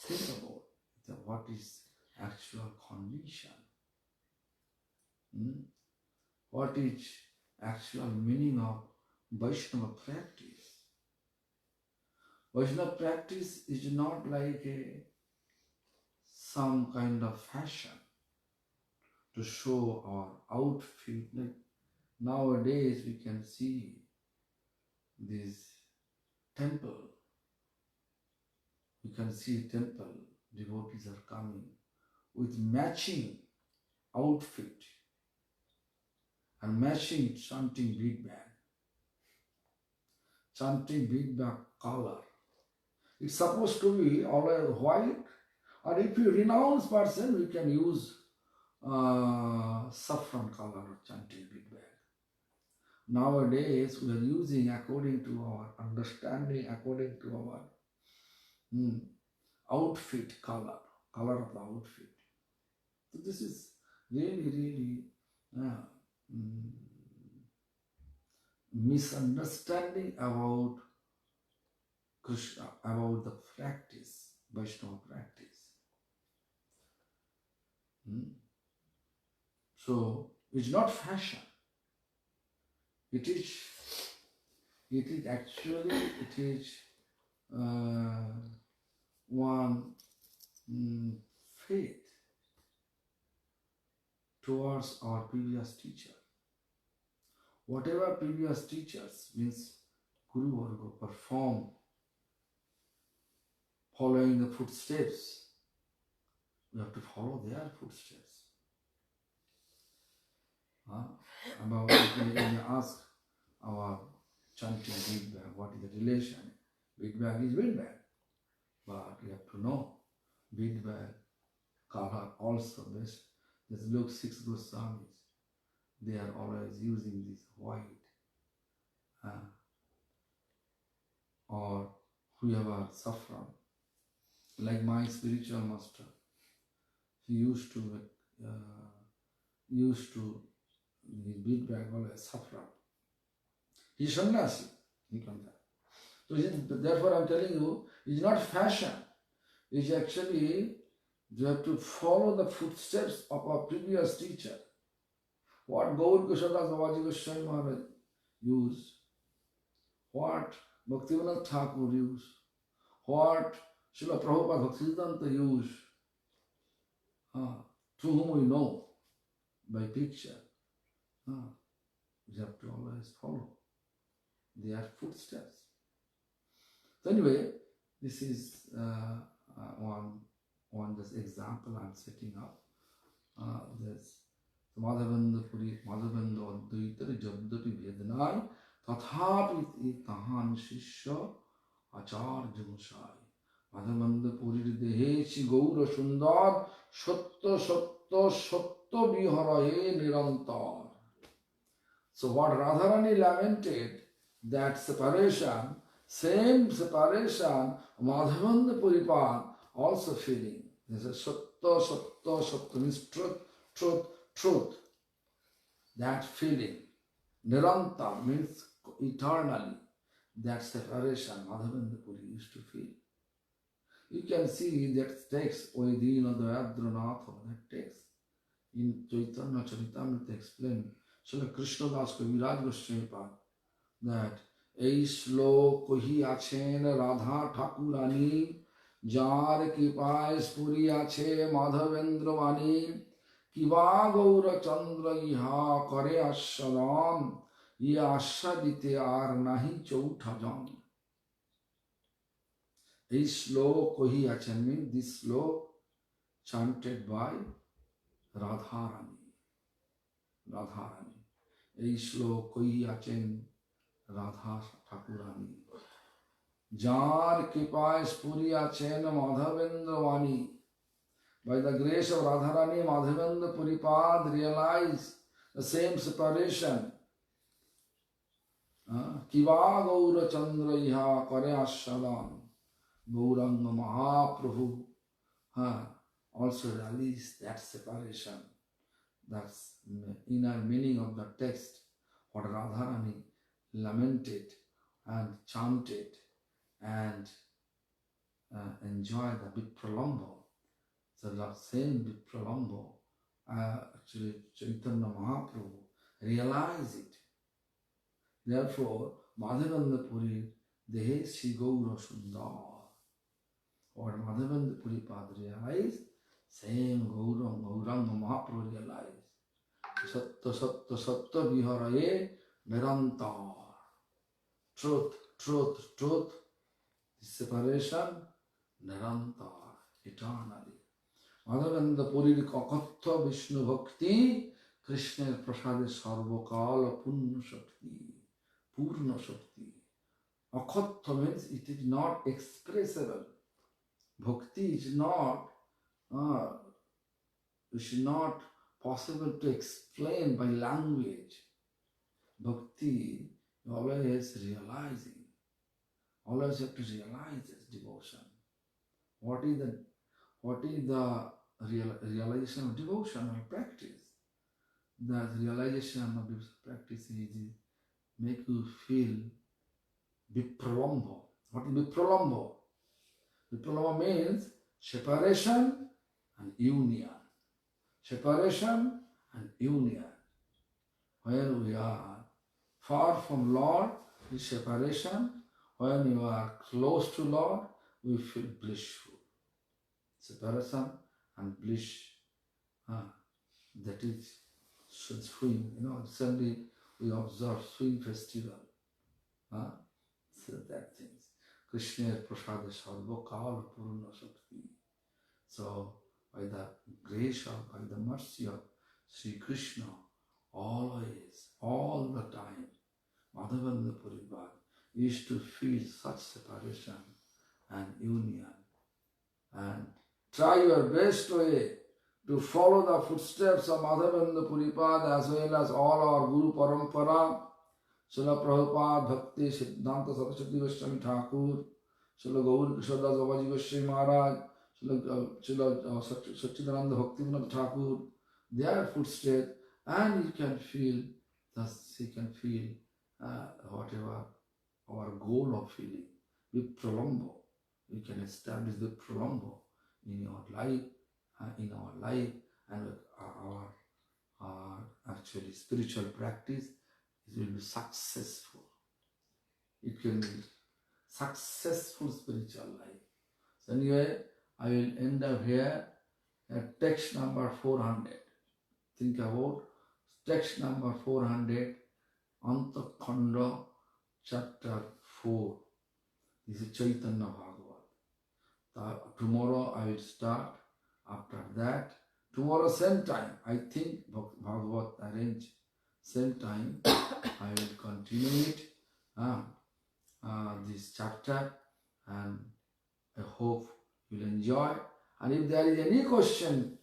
Speaker 1: think about what is actual condition. What is actual meaning of Vaishnava practice? Vaishnava practice is not like some kind of fashion to show our outfit. Like nowadays we can see this temple. We can see temple, devotees are coming with matching outfit and matching chanting bead bag. Chanting bead bag color. It's supposed to be always white, or if you renounce person, we can use saffron color chanting bead bag. Nowadays we are using according to our understanding, according to our outfit color of the outfit. So this is really misunderstanding about Krishna, about the practice, Vaishnava practice. So it's not fashion. It is actually one faith towards our previous teacher. Whatever previous teachers means Guru Varga perform following the footsteps, we have to follow their footsteps. About when you ask our chanting bead bag, what is the relation? Bead bag is bead bag. But you have to know, bead bag color also best. Just look 6 Goswamis. They are always using this white. Or whoever saffron. Like my spiritual master. He used to his bead bag always saffron. He's sannyasi. So therefore I am telling you, it's not fashion. It's actually You have to follow the footsteps of our previous teacher. What Gaur Krishnadas Babaji Goswami Maharaj used, what Bhakti Bibudha Thakur used, what Srila Prabhupada Bhaktisiddhanta used, through whom we know by picture. We have to always follow their footsteps. So anyway, this is one just example I'm setting up. This Madhavendra Puri, Madhavendra Advaitari Jabdati Vedanai Tathapi Tahan Shishya Achar Jamusai Madhavendra Puri Deheshi Gaura Sundar Shatta Shatta Shatta Viharaye Nirantar. So what Radharani lamented, that separation, same separation, Madhavendra Puripad also feeling. There's a Shatta Shatta Shatta means truth, truth, truth. That feeling. Niranta means eternally. That separation Madhavendra Puri used to feel. You can see that text, Oedina Dayadranatha, that text. In Chaitanya Charitamrita explained, Srila Krishna Das Kaviraj Goswami Pad, that ei শ্লোক কহিয়াছেন রাধা ঠাকুরানী যার কৃপায় স্ফুরিয়াছে মাধবেন্দ্র বাণী কিবা গৌরচন্দ্র ইহা করে আস্বাদন ইয়ে আস্বাদিতে আর নাহি চৌঠা জন. এই শ্লোক কহিয়াছেন means this শ্লোক chanted by Radharani. Radharani. এই শ্লোক কহিয়াছেন রাধা ঠাকুরানী যার কৃপায় স্ফুরিয়াছেন মাধবেন্দ্র বাণী. By the grace of Radharani, Madhavendra Puripad realized the same separation. Kiva Gaura Chandra Iha Kare Ashadan. Gauranga Mahaprabhu also realized that separation. That's the inner meaning of the text. What Radharani lamented and chanted and enjoyed the Vipralambo. So the same Vipralambo, actually Chaitanya Mahaprabhu realized it. Therefore, Madhavendra Puri Dehe Shri Gaura Sundar. What Madhavendra Puri Pad realized, same Gauranga Mahaprabhu realized. Satta Satta Satta Viharaye Nirantar. Truth, truth, truth. Separation, Nirantar, eternally. Madhavendra Purir Kakatha Vishnu Bhakti, Krishna Prasade Sarvakala Purna Shakti. Purna Shakti. Akatha means it is not expressible. Bhakti is not, it is not possible to explain by language. Bhakti, you always realizing. Always have to realize this devotion. What is the realization of devotional practice? The realization of this practice is make you feel Vipralambo. What is Vipralambo? Vipralambo means separation and union. Separation and union. When we are far from Lord, is separation. When you are close to Lord, we feel blissful. Separation and bliss. That is swing. Recently we observe swing festival. So that things. Krishna Prasada Sarvakala Purna Shakti. So by the grace of, by the mercy of Sri Krishna, always, all the time, Madhavendra Puripad used to feel such separation and union. And try your best way to follow the footsteps of Madhavendra Puripad as well as all our Guru Parampara, Srila Prabhupada, Bhakti Siddhanta Saraswati Goswami Thakur, Srila Gaur Krishnadas Babaji Goswami Maharaj, Srila Satchidananda Bhakti Bibudha Thakur, their footsteps, and you can feel, thus you can feel whatever our goal of feeling, Vipralambo. You can establish Vipralambo in your life in our life and our actually spiritual practice, it will be successful. It can be successful spiritual life. So anyway, I will end up here at text number 400. Think about text number 400, Antakhanda, chapter 4. This is Chaitanya Bhagavat. Tomorrow I will start. After that, tomorrow same time, I think Bhagavat arrange same time. I will continue it, this chapter, and I hope you will enjoy. And if there is any question,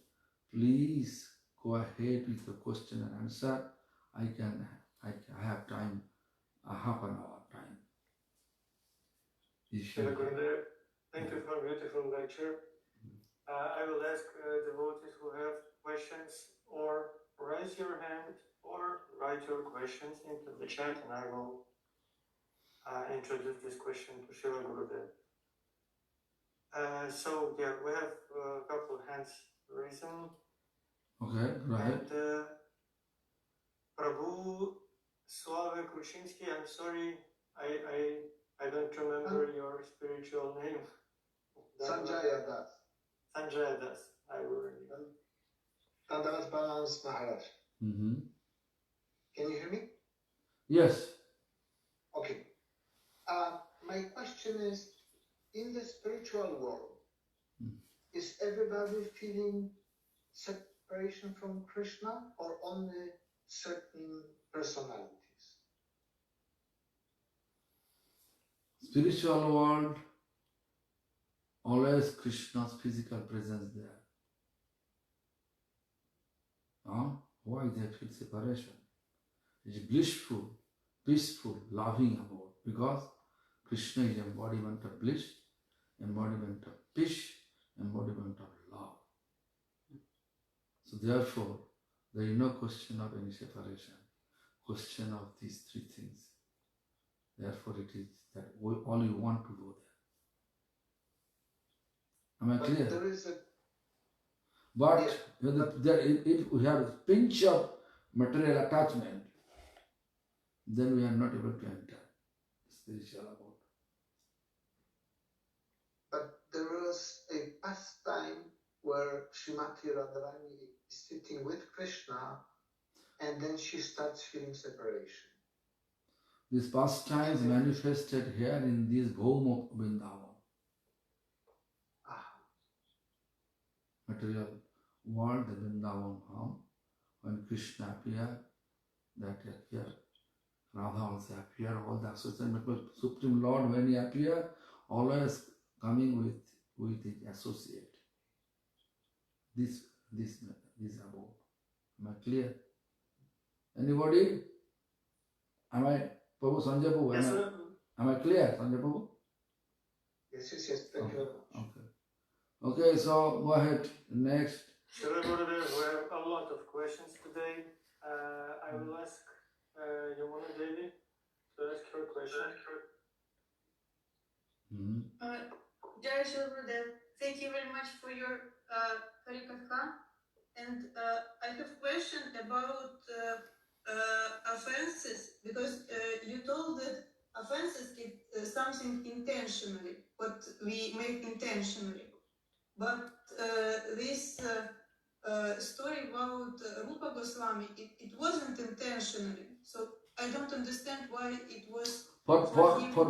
Speaker 1: please go ahead with the question and answer. I have time, half an hour time.
Speaker 2: Srila Gurudev, thank you for a beautiful lecture. I will ask devotees who have questions, or raise your hand or write your questions into the chat, and I will introduce this question to Srila Gurudev. So yeah, we have a couple of hands raising.
Speaker 1: Okay, go ahead.
Speaker 2: And Prabhu Slava Kruchinsky, I'm sorry, I don't remember your spiritual name.
Speaker 3: Sanjaya Das.
Speaker 2: Sanjaya Das, I will remember.
Speaker 3: Dandavat Pranams Maharaj. Can you hear me?
Speaker 1: Yes.
Speaker 3: Okay. My question is, in the spiritual world, is everybody feeling separation from Krishna, or only certain personalities?
Speaker 1: Spiritual world, always Krishna's physical presence there. Why they feel separation? It's blissful, peaceful, loving about, because Krishna is embodiment of bliss, embodiment of peace, embodiment of love. So therefore, there is no question of any separation, question of these three things. Therefore it is that we only want to go there. Am I clear?
Speaker 3: There is a...
Speaker 1: But if we have a pinch of material attachment, then we are not able to enter spiritual abode.
Speaker 3: But there was a pastime where Srimati Radharani is sitting with Krishna, and then she starts feeling separation.
Speaker 1: This pastime is manifested here in this Bhoma of Vrindavan. Material world, the Vrindavan home, when Krishna appeared, that appeared, Radha also appeared, all the association, but Supreme Lord, when he appeared, always coming with his associate. This above. Am I clear? Anybody? Am I, Prabhu Sanjay Prabhu?
Speaker 2: Yes,
Speaker 1: am I clear, Sanjay Prabhu?
Speaker 3: Yes, thank you very much.
Speaker 1: Okay, so go ahead. Next.
Speaker 2: Srila Gurudev, we have a lot of questions today. I will ask Yamuna Devi to ask her question.
Speaker 4: Jai Srila Gurudev, thank you very much for your Harikatha. And I have a question about offenses, because you told that offenses is something intentionally, what we make intentionally. But this story about Rupa Goswami, it wasn't intentionally. So I don't understand why it was.
Speaker 1: For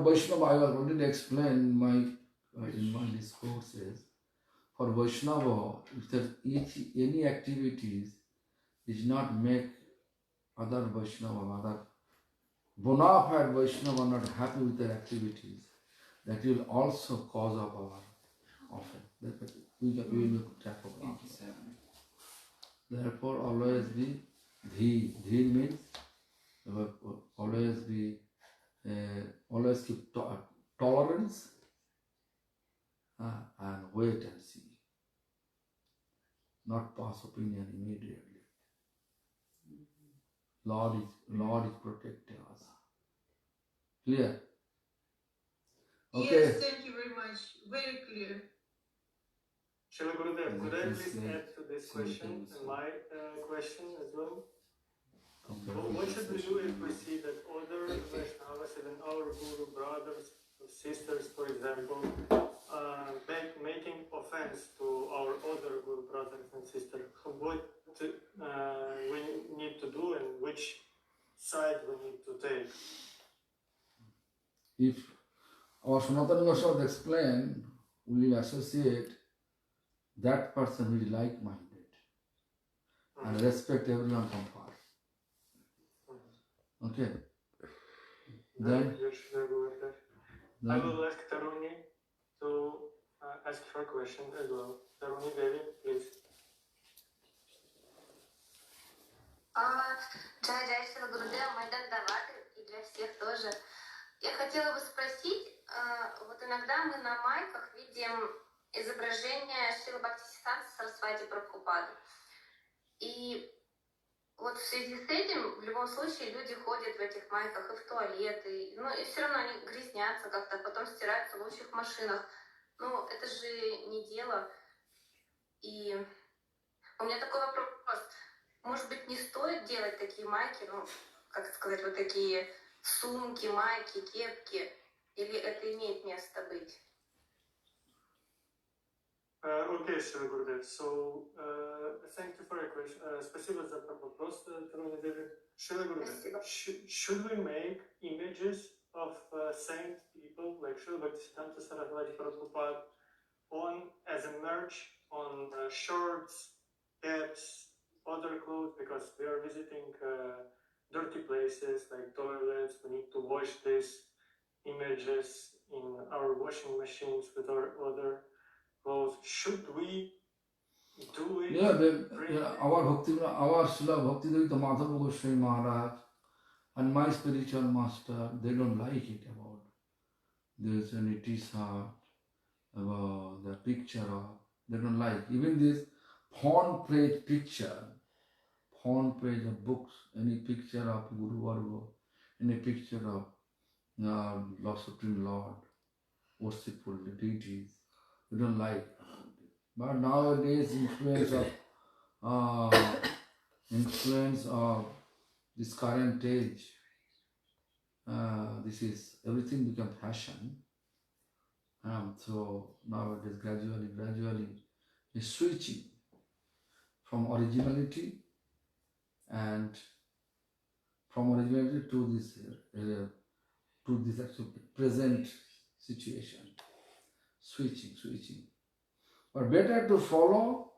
Speaker 1: Vaishnava, I have already explained in my discourses. For Vaishnava, if there any activities is not make other Vaishnava, other bona fide Vaishnava not happy with their activities, that will also cause of our offense. We will tap upon. Therefore, always be dhi. Dhi means always keep tolerance and wait and see. Not pass opinion immediately. Lord is protecting us. Clear? Okay.
Speaker 4: Yes, thank you very much. Very clear.
Speaker 2: Srila Gurudev, could I
Speaker 1: Yes,
Speaker 2: please
Speaker 1: yes.
Speaker 2: add to this question
Speaker 1: Yes.
Speaker 2: my question as well?
Speaker 1: Okay.
Speaker 2: What should we do if we see that other Vaishnavas, even our Guru brothers or sisters, for example, making offense to our other Guru brothers and sisters? What we need to do and which side we need to take?
Speaker 1: If our Sanatana Goswami explained, we will associate that person who is like-minded and respect everyone from far. Okay. Then
Speaker 2: I will ask Taruni to ask her question as well. Taruni Devi, please.
Speaker 5: Джай Шрила Гурудева, Майдан Даваты, и для всех тоже. Я хотела бы спросить, вот иногда мы на майках видим изображение Шрила Бхактисиддханты Сарасвати Прабхупады. И вот в связи с этим, в любом случае, люди ходят в этих майках и в туалет, и все равно они грязнятся как-то, потом стираются в лучших машинах. Ну, это же не дело. И у меня такой вопрос. Может быть, не стоит делать такие майки, как сказать, вот такие сумки, майки, кепки? Или это имеет место быть?
Speaker 2: Okay, Srila Gurudev. So, thank you for your question. Спасибо за вопрос, Taruni Devi. Srila Gurudev, should we make images of saint people like Srila Bhaktisiddhanta Saraswati Prabhupada as a merch on shirts, caps, other clothes, because we are visiting dirty places like toilets? We need to wash these images in our washing machines with our other clothes. Should we do it?
Speaker 1: Our Srila Bhakti Bibudha Bodhayan Maharaj and my spiritual master, they don't like it about there's any t-shirt, about the picture of, they don't like. Even this front page picture, front page of books, any picture of Guru Varga, any picture of Lord Supreme Lord, worshipful deities, we don't like. But nowadays, influence of this current age, this is everything become fashion. So nowadays, gradually, is switching from originality and to this actual present situation. Switching. But better to follow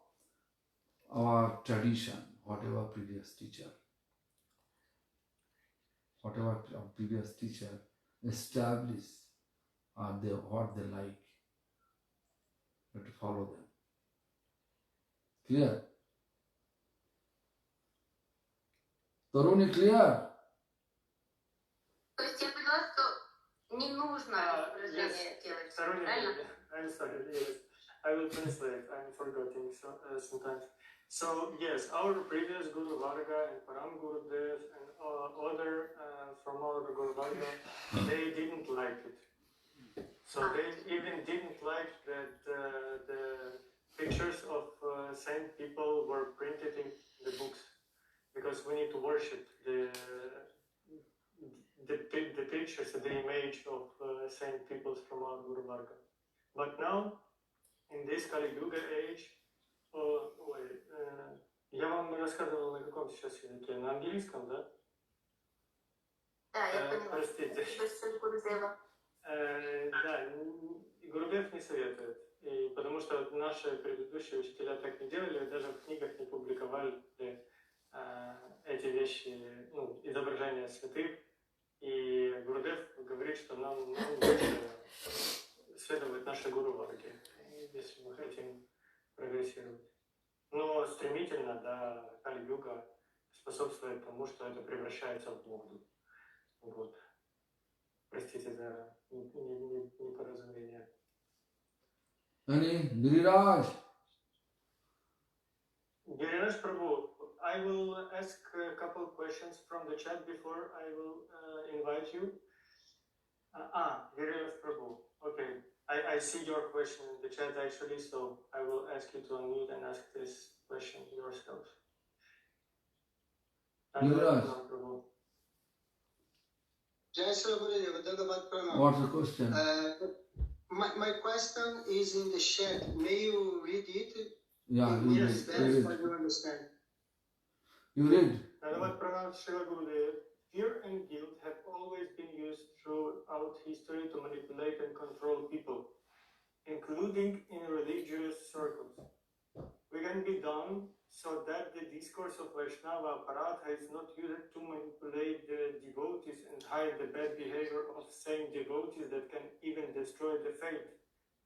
Speaker 1: our tradition, whatever our previous teacher established, what they like. We have to follow them. Clear? Taruni, clear?
Speaker 5: То есть я поняла, что не нужно изображение делать, правильно?
Speaker 2: I'm sorry, yes. I will translate. I'm forgetting sometimes. So yes, our previous Guru Varga and Param Gurudev and other from our Guru Varga, they didn't like it. So they even didn't like that the pictures of saint people were printed in the books, because we need to worship the pictures, the image of saint people from our Guru Varga. But now, in this Kali Yuga age, я вам рассказывал на каком сейчас языке? На английском, да?
Speaker 5: Да, я поняла.
Speaker 2: Простите. Да, Гурудев не советует, потому что наши предыдущие учителя так не делали, даже в книгах не публиковали эти вещи, изображения святых. И Гурудев говорит, что нам лучше следовать нашей Гуру Варге, если мы хотим прогрессировать. Но стремительно, да, Кали-юга способствует тому, что это превращается в моду. Вот. Простите за непоразумение.
Speaker 1: Giriraj
Speaker 2: Prabhu, I will ask a couple of questions from the chat before I will invite you. Giriraj Prabhu, okay. I see your question in the chat actually, so I will ask you to unmute and ask this question yourself.
Speaker 1: What's the question?
Speaker 3: My question is in the chat. May you read it?
Speaker 1: Yeah,
Speaker 3: you
Speaker 2: Yes,
Speaker 3: read.
Speaker 2: yes.
Speaker 3: You understand.
Speaker 1: You read.
Speaker 2: Fear and guilt have always been used throughout history to manipulate and control people, including in religious circles. We can be done so that the discourse of Vaishnava Aparatha is not used to manipulate the devotees and hide the bad behavior of same devotees that can even destroy the faith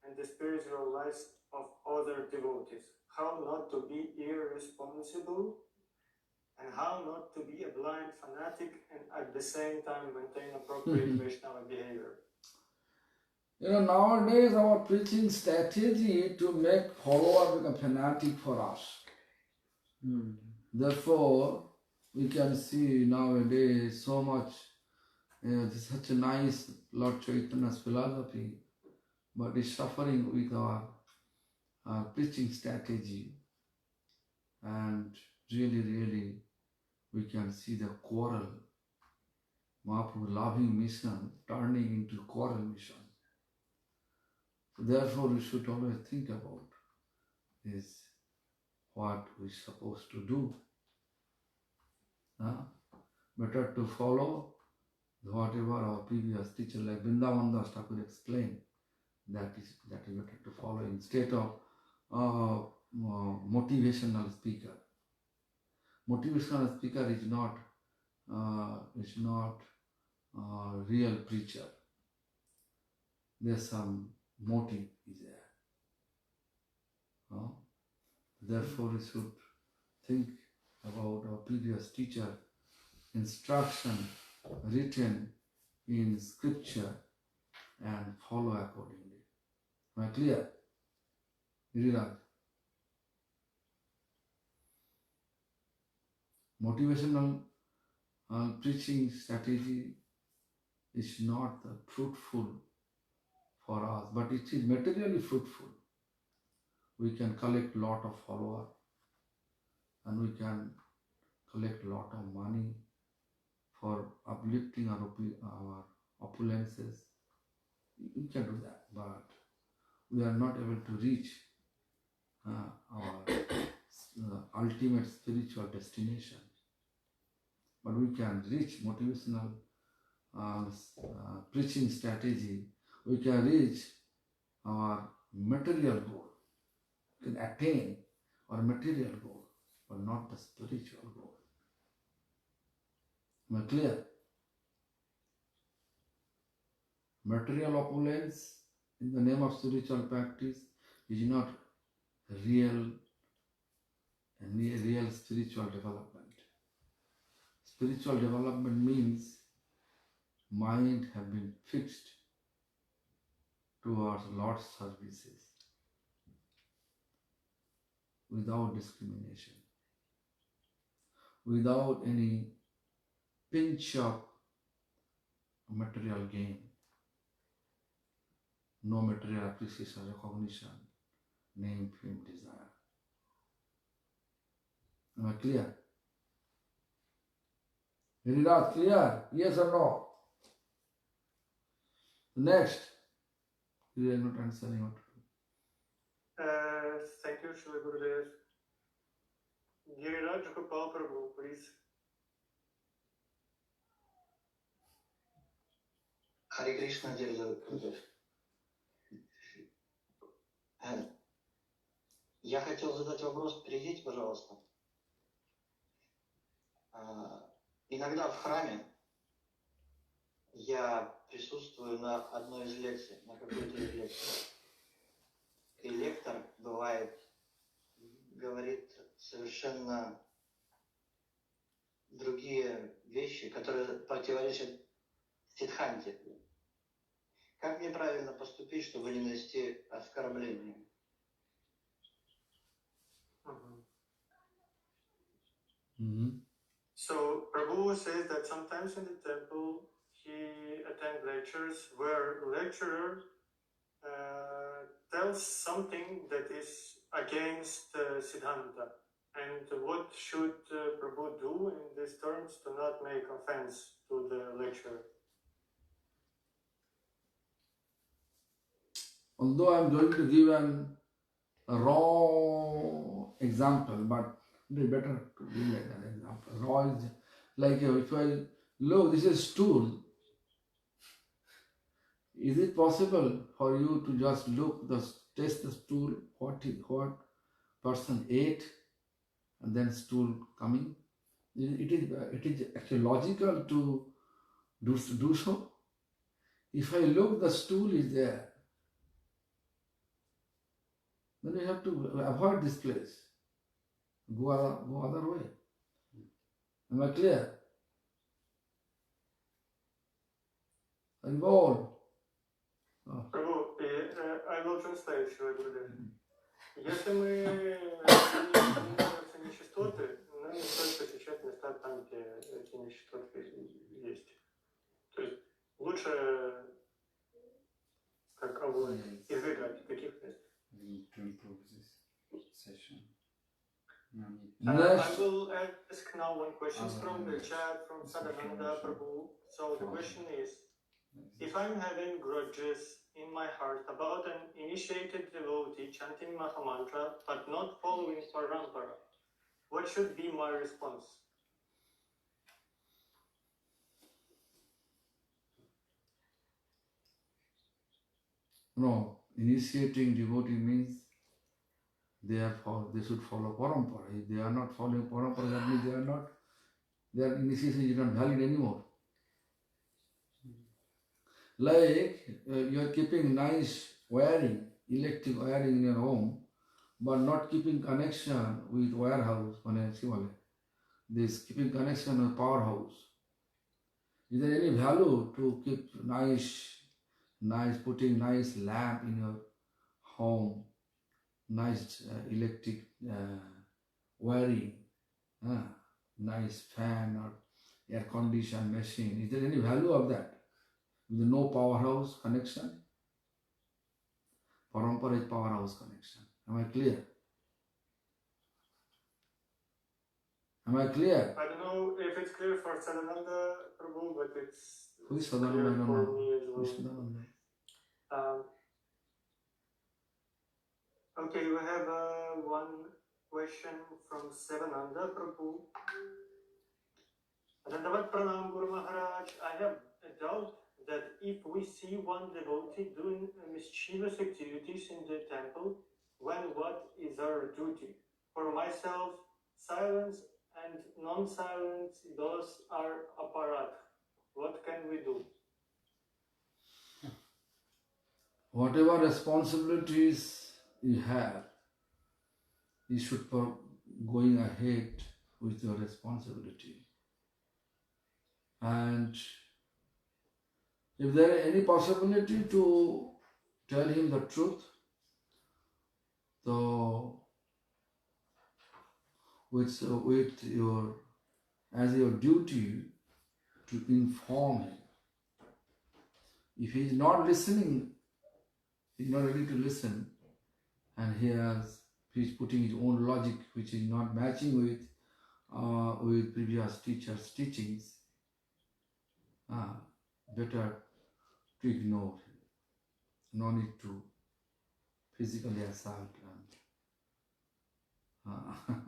Speaker 2: and the spiritual lives of other devotees. How not to be irresponsible and how not to be a blind fanatic and at the same time maintain appropriate Vaishnava behavior.
Speaker 1: Nowadays our preaching strategy to make follower become fanatic for us. Therefore, we can see nowadays so much, such a nice Lord Chaitanya's philosophy, but is suffering with our preaching strategy. And really, we can see the quarrel, Mahaprabhu's loving mission turning into quarrel mission. So therefore, we should always think about this, what we're supposed to do. Better to follow whatever our previous teacher like Vrindavan Das Thakur explained. That is better to follow instead of motivational speaker. Motivational speaker is not real preacher. There's some motive is there. Therefore, we should think about our previous teacher instruction written in scripture and follow accordingly. Am I clear? Giriraj? Motivational preaching strategy is not fruitful for us, but it is materially fruitful. We can collect lot of followers and we can collect lot of money for uplifting our opulences. We can do that, but we are not able to reach our ultimate spiritual destination. But we can reach motivational preaching strategy. We can reach our material goal. We can attain our material goal, but not the spiritual goal. Am I clear? Material opulence in the name of spiritual practice is not real spiritual development. Spiritual development means mind have been fixed towards Lord's services without discrimination, without any pinch of material gain, no material appreciation, recognition, name, fame, desire. Am I clear? Giriraj, clear? Yes or no? Next. You are not answering what to do.
Speaker 2: Thank you, Srila Gurudev. Giriraj Gopal Prabhu, please.
Speaker 3: Харе Кришна, Гурудев. Я хотел задать вопрос, перейдите, пожалуйста. Иногда в храме я присутствую на одной из лекций, на какой-то из лекций. И лектор, бывает, говорит совершенно другие вещи, которые противоречат Сиддханте. Как мне правильно поступить, чтобы не нанести оскорбление?
Speaker 2: So Prabhu says that sometimes in the temple he attends lectures where lecturer tells something that is against Siddhanta. And what should Prabhu do in these terms to not make offense to the lecturer?
Speaker 1: Although I am going to give a raw example, but it is better to give like an example. Raw is like if I look, this is stool. Is it possible for you to just look, taste the stool, what person ate, and then stool coming? It is actually logical to do so. If I look, the stool is there. Then you have to avoid this place. Go other way. Am I clear? Involved. Oh.
Speaker 2: Prabhu, I will translate if you agree. Если мы не нравятся нечистоты, нам не стоит посещать места там, где эти нечистоты есть. То есть лучше как избегать таких мест.
Speaker 6: We need to improve this session. No need.
Speaker 2: I will ask now one question from the chat from Sadananda Prabhu. So the question is, if I'm having grudges in my heart about an initiated devotee chanting Mahamantra but not following Parampara, what should be my response?
Speaker 1: No, initiating devotee means they should follow parampara. If they are not following parampara, that means their initiation is not valid anymore. Like you are keeping nice wiring, electric wiring in your home, but not keeping connection with warehouse, this keeping connection with powerhouse. Is there any value to keep nice putting nice lamp in your home, nice electric wiring, nice fan or air conditioned machine? Is there any value of that? With no powerhouse connection? Parampara is powerhouse connection. Am I clear? Am I clear?
Speaker 2: I don't know if it's clear for Sadananda Prabhu, but it's
Speaker 1: Who is
Speaker 2: clear
Speaker 1: Sadananda?
Speaker 2: for me as
Speaker 1: Who is
Speaker 2: well.
Speaker 1: Sadananda?
Speaker 2: Okay, we have one question from Sadananda Prabhu. Dandavat Pranam Guru Maharaj. I have a doubt that if we see one devotee doing mischievous activities in the temple, what is our duty? For myself, silence and non-silence, those are aparat. What can we do?
Speaker 1: Whatever responsibilities you have, you should be going ahead with your responsibility. And if there is any possibility to tell him the truth, so with as your duty to inform him. If he is not listening, he is not ready to listen, and he is putting his own logic which is not matching with previous teachers' teachings, better to ignore him. No need to physically assault and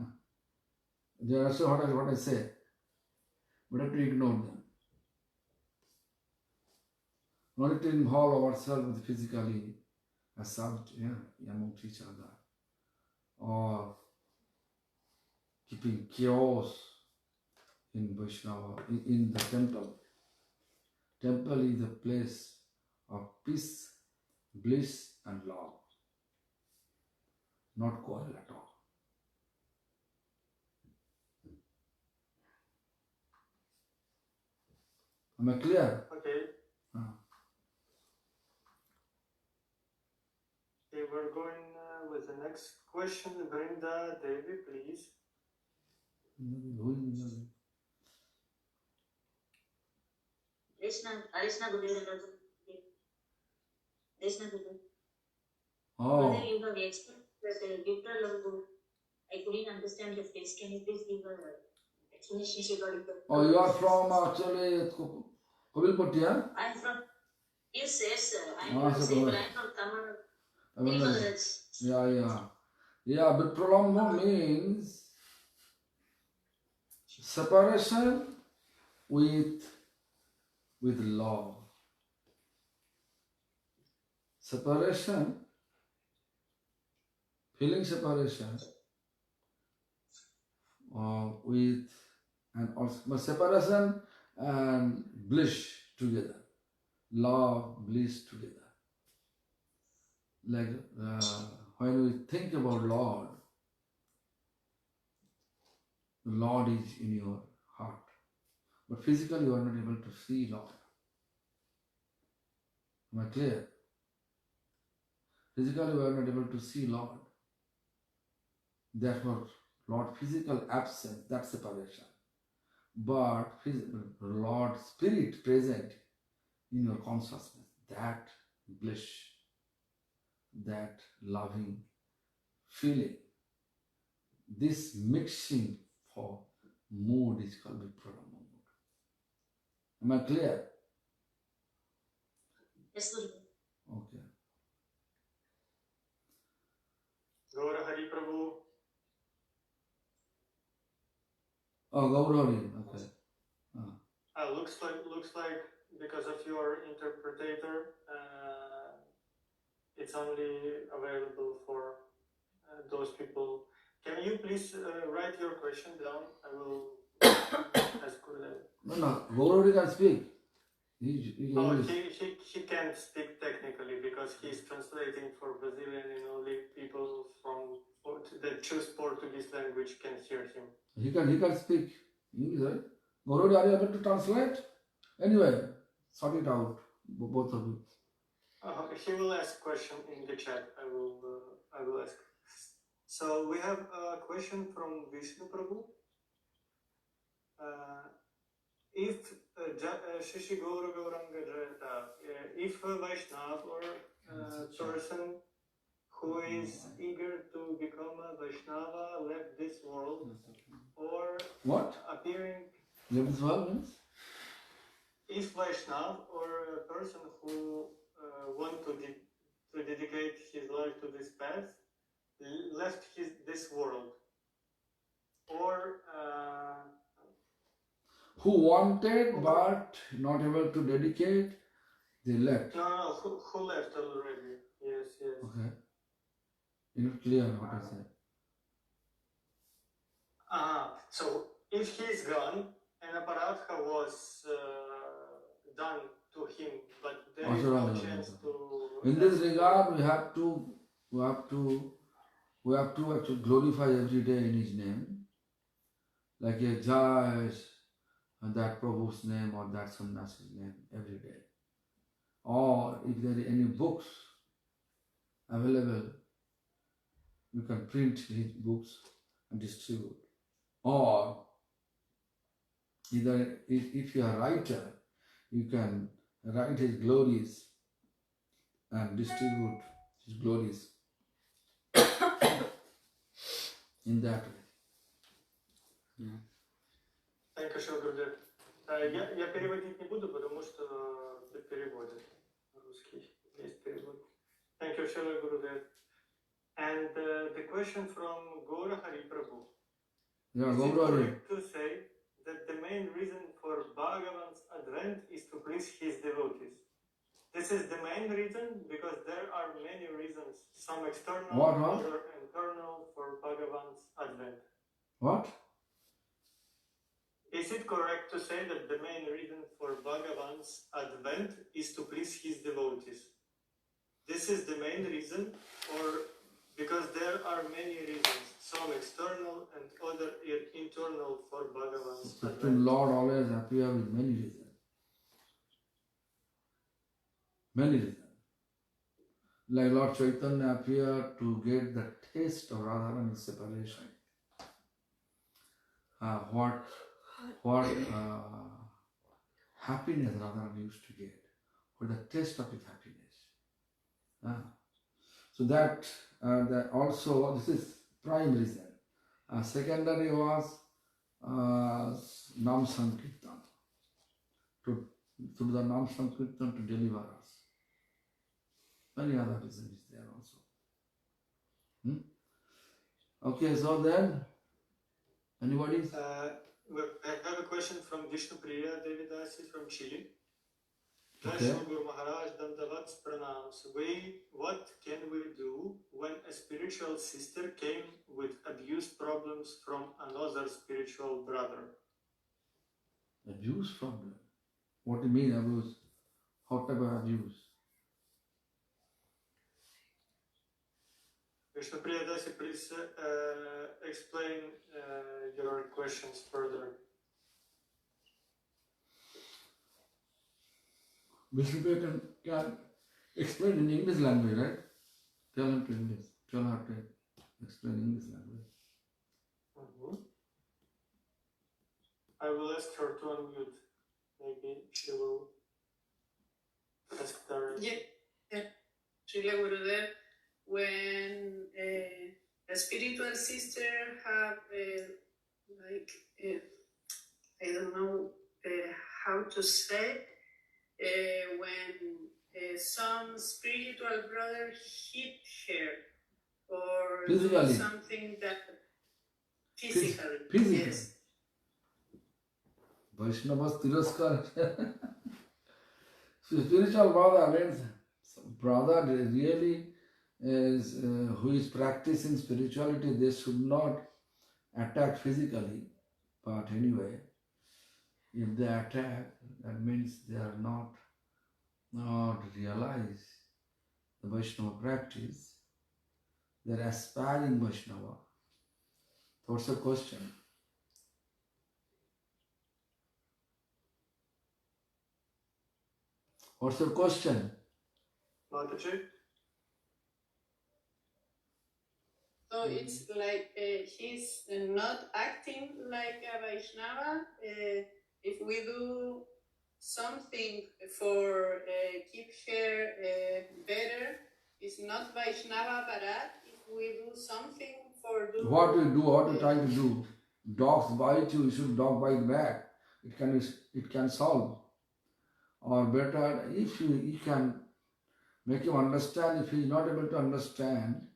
Speaker 1: they are also what I say. Better to ignore them. No need to involve ourselves with physically assault amongst each other, or keeping chaos in Vaishnava, in the temple. Temple is a place of peace, bliss and love, not quarrel at all. Am I clear?
Speaker 2: Okay. Okay, we're going with the next question. Brinda Devi, please.
Speaker 7: Krishna Guru. Krishna Guru.
Speaker 1: Oh.
Speaker 7: Brother, you have explained that Vipralambhu. I couldn't understand the phrase. Can you please give an explanation regarding the?
Speaker 1: Oh, you are from actually Kovilpatti, yeah?
Speaker 7: I'm from. Yes, sir. I'm
Speaker 1: Ah,
Speaker 7: from
Speaker 1: so
Speaker 7: Sri,
Speaker 1: good.
Speaker 7: but I'm from Tamil.
Speaker 1: Tamil Nadu.
Speaker 7: Nadu.
Speaker 1: Yeah. Yeah, but Vipralambhu means separation with love. Separation, feeling separation with and also separation and bliss together. Love, bliss together. Like when we think about Lord, the Lord is in your heart. But physically you are not able to see Lord. Am I clear? Physically we are not able to see Lord. Therefore, Lord physical absence, that's separation. But Lord Spirit present in your consciousness, that bliss, that loving feeling, this mixing for mood is called Vipralambhu mood. Am I clear?
Speaker 7: Yes, Guru.
Speaker 1: Okay.
Speaker 2: Gaura Hari Prabhu.
Speaker 1: Oh, Gaurari, okay.
Speaker 2: Looks like because of your interpreter, it's only available for those people. Can you please write your question down? I will ask Gurudev.
Speaker 1: No, Gaurari can speak.
Speaker 2: He can't speak technically because he's translating for Brazilian and only people that choose Portuguese language can hear him.
Speaker 1: He can speak English, right? Gaurari, are you able to translate? Anyway, sort it out, both of you.
Speaker 2: He will ask question in the chat. I will ask. So we have a question from Vishnu Prabhu. If Shishi Gaura Gauranga Jayata, if a Vaishnav or person who is eager to become a Vaishnava left this world or
Speaker 1: What?
Speaker 2: appearing.
Speaker 1: Left this world means?
Speaker 2: If Vaishnav or a person who want to dedicate his life to this path left this world, or
Speaker 1: who wanted but not able to dedicate, they left.
Speaker 2: No, who left already? Yes.
Speaker 1: Okay. You're not clear what I said.
Speaker 2: So if he is gone and a paratha was done to him, but there is no chance to.
Speaker 1: In this regard, we have to actually glorify every day in his name, like a Jai and that Prabhu's name or that Sannyasi's name every day. Or if there are any books available, you can print his books and distribute. Or either if you are a writer, you can write his glories and distribute his glories in that way.
Speaker 6: Yeah.
Speaker 2: Thank you, Shri Gurudev. Я переводить не буду, потому что переводят русский. Есть перевод. Thank you, Shri Gurudev. And the question from Gaura Hari Prabhu.
Speaker 1: Yeah,
Speaker 2: Is it
Speaker 1: Gaura Hari.
Speaker 2: correct to say that the main reason for Bhagavan's advent is to please his devotees? This is the main reason because there are many reasons, some external, other internal for Bhagavan's advent.
Speaker 1: What?
Speaker 2: Is it correct to say that the main reason for Bhagavan's advent is to please his devotees? This is the main reason, or because there are many reasons, some external and other internal for Bhagavan's
Speaker 1: The
Speaker 2: advent?
Speaker 1: Lord always appears with many reasons. Many reasons. Like Lord Chaitanya appeared to get the taste of Radharani's separation. What happiness Radharani used to get, or the taste of his happiness. So that also this is prime reason. Secondary was Nam Sankirtan, to through the Nam Sankirtan to deliver us. Many other reasons is there also. Okay, so then anybody?
Speaker 2: I have a question from Vishnu Priya Devidasi from Chile.
Speaker 1: Okay.
Speaker 2: Guru Maharaj Dandavat Pranams. What can we do when a spiritual sister came with abuse problems from another spiritual brother?
Speaker 1: Abuse problem? What do you mean abuse? What type of abuse?
Speaker 2: Vishnu Priya Dasi, please explain your questions further.
Speaker 1: Vishnu can explain in English language, right? Tell him to English. Tell her to explain English language.
Speaker 2: I will ask her to unmute. Maybe she will ask directly.
Speaker 4: Yeah. Srila Gurudev, when a spiritual sister have I don't know how to say, when some spiritual brother hit her or
Speaker 1: Physically.
Speaker 4: do something that physically. Yes.
Speaker 1: Vaishnavas Tiraskar. So spiritual brother means brother really is who is practicing spirituality, they should not attack physically. But anyway, if they attack, that means they are not realize the Vaishnava practice. They are aspiring Vaishnava. What's the question? What's your question?
Speaker 2: Mataji?
Speaker 4: So it's like he's not acting like a Vaishnava. If we do something for keep her better, it's not Vaishnava Parat. If we do something for do
Speaker 1: What you do, what you try to do? Dogs bite you should dog bite back. It can solve. Or better, if you can make him understand. If he is not able to understand,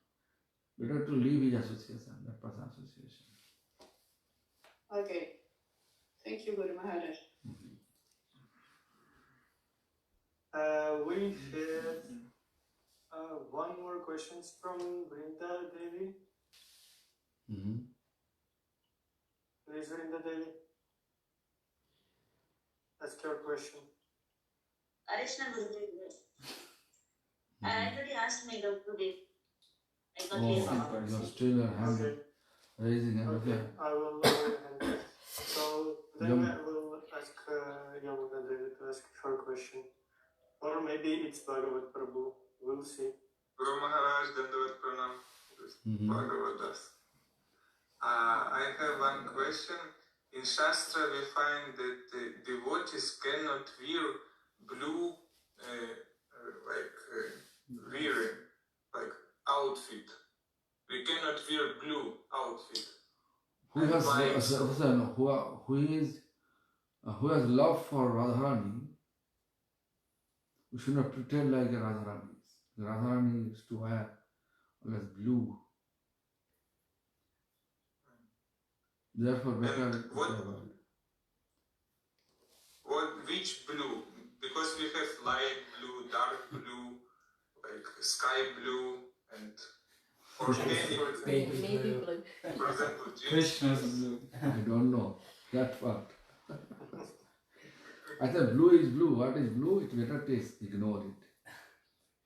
Speaker 1: better to leave his association, that person association.
Speaker 4: Okay. Thank you, Guru Maharaj.
Speaker 2: We have one more question from Brinda Devi. Please, Brinda Devi, ask your question.
Speaker 7: Arishna Gurudev. I already asked my doubt today. I got here.
Speaker 1: You're still your hand raising hand.
Speaker 2: Okay, I will lower your hand. So then I will ask Yamuna Devi to ask her question. Or maybe it's Bhagavat Prabhu. We'll see.
Speaker 8: Guru Maharaj, Dandavat Pranam. Bhagavad Das. I have one question. In Shastra, we find that devotees cannot wear blue, outfit. We cannot wear blue outfit.
Speaker 1: Who has love for Radharani, we should not pretend like a Radharani. Radharani is to wear always blue. Therefore, better.
Speaker 8: Which blue? Because we have light blue, dark blue, like sky blue, and for
Speaker 6: Baby blue.
Speaker 8: For example,
Speaker 6: Krishna's blue.
Speaker 1: I don't know that part. I said blue is blue. What is blue? It better taste. Ignore it.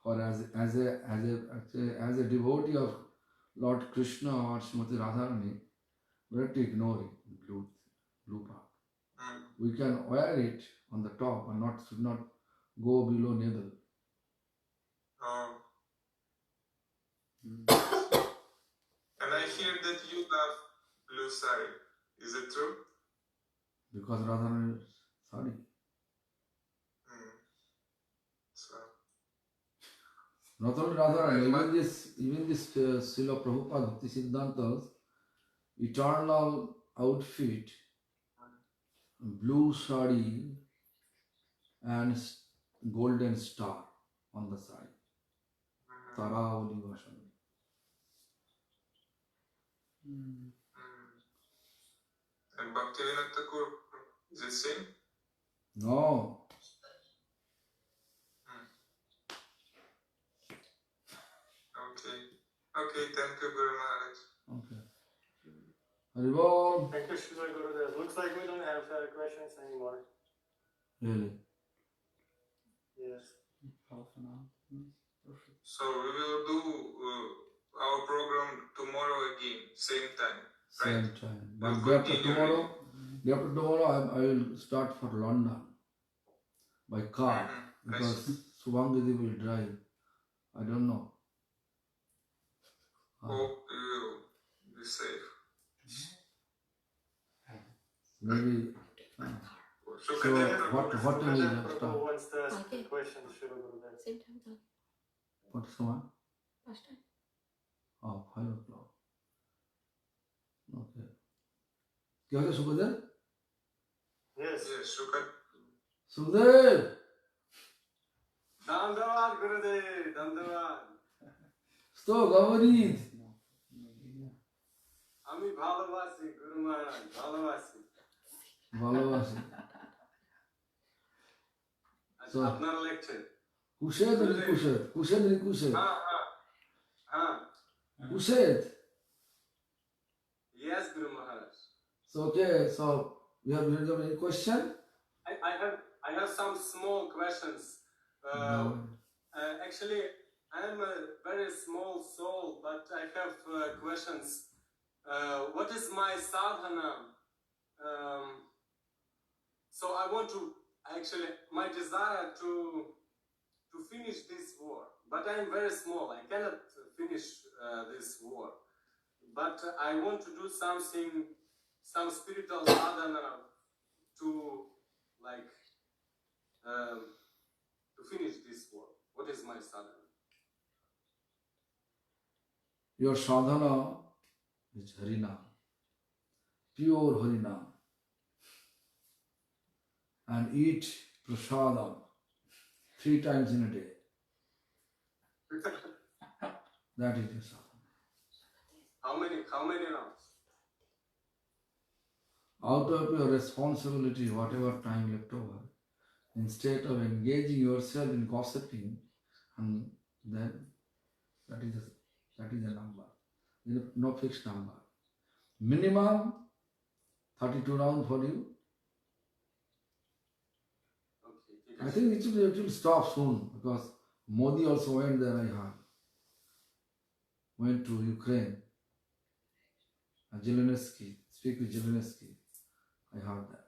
Speaker 1: Or as a devotee of Lord Krishna or Srimati Radharani, better to ignore it. Blue part. We can wear it on the top and should not go below navel.
Speaker 8: And I hear that you love blue sari. Is it true?
Speaker 1: Because Radharani is sorry.
Speaker 8: So
Speaker 1: Not only Radharani, even this Srila Prabhupada Bhakti Siddhanta's eternal outfit, blue sari and golden star on the side. Taravali Vashan.
Speaker 8: And Bhakti Bibudha Thakur is the same?
Speaker 1: No.
Speaker 8: Okay, thank you Guru Maharaj.
Speaker 1: Okay. Haribol.
Speaker 2: Thank you, Srila Gurudev. Looks like we don't have questions anymore.
Speaker 1: Really?
Speaker 2: Yes.
Speaker 6: Half an hour. Perfect.
Speaker 8: So we will do our program tomorrow again, same time, right?
Speaker 1: Same time. But day after tomorrow, I will start for London by car because Subhangadi will drive. I don't know.
Speaker 8: Hope you will be safe.
Speaker 1: Maybe.
Speaker 8: So
Speaker 1: So what will you
Speaker 2: Prabhu
Speaker 1: start?
Speaker 2: wants to ask a question, Srila Gurudev.
Speaker 5: Same time.
Speaker 1: What's the one?
Speaker 5: Last time.
Speaker 1: Oh, 5 o'clock. Okay. क्या हो गया Sukhdev?
Speaker 2: Yes.
Speaker 8: Yes, Shukat.
Speaker 1: Sukhdev!
Speaker 2: Dandavad Gurudev, Dandavad.
Speaker 1: Что говорит?
Speaker 2: আমি ভালোবাসি গুরু মহারাজ, ভালোবাসি।
Speaker 1: ভালোবাসি।
Speaker 2: আচ্ছা, আপনার lecture.
Speaker 1: Kushet or Kushet? Kushet or Kushet?
Speaker 2: হ্যাঁ।
Speaker 1: Kushet.
Speaker 2: Yes, Guru Maharaj.
Speaker 1: So okay, so you have any question?
Speaker 2: I have some small questions. Actually, I am a very small soul, but I have questions. What is my sadhana? So I want to my desire to finish this war, but I am very small. I cannot finish this war, but I want to do something, some spiritual sadhana to finish this war. What is my sadhana?
Speaker 1: Your sadhana is Harinam, pure Harinam, and eat prasadam 3 times in a day. That is your sadhana.
Speaker 2: How many rounds?
Speaker 1: Out of your responsibility, whatever time left over, instead of engaging yourself in gossiping, and then that is the number. There is no fixed number. Minimum 32 rounds for you.
Speaker 2: Okay.
Speaker 1: I think it will stop soon because Modi also went there, I heard. Went to Ukraine. And Zelensky, speak with Zelensky. I heard that.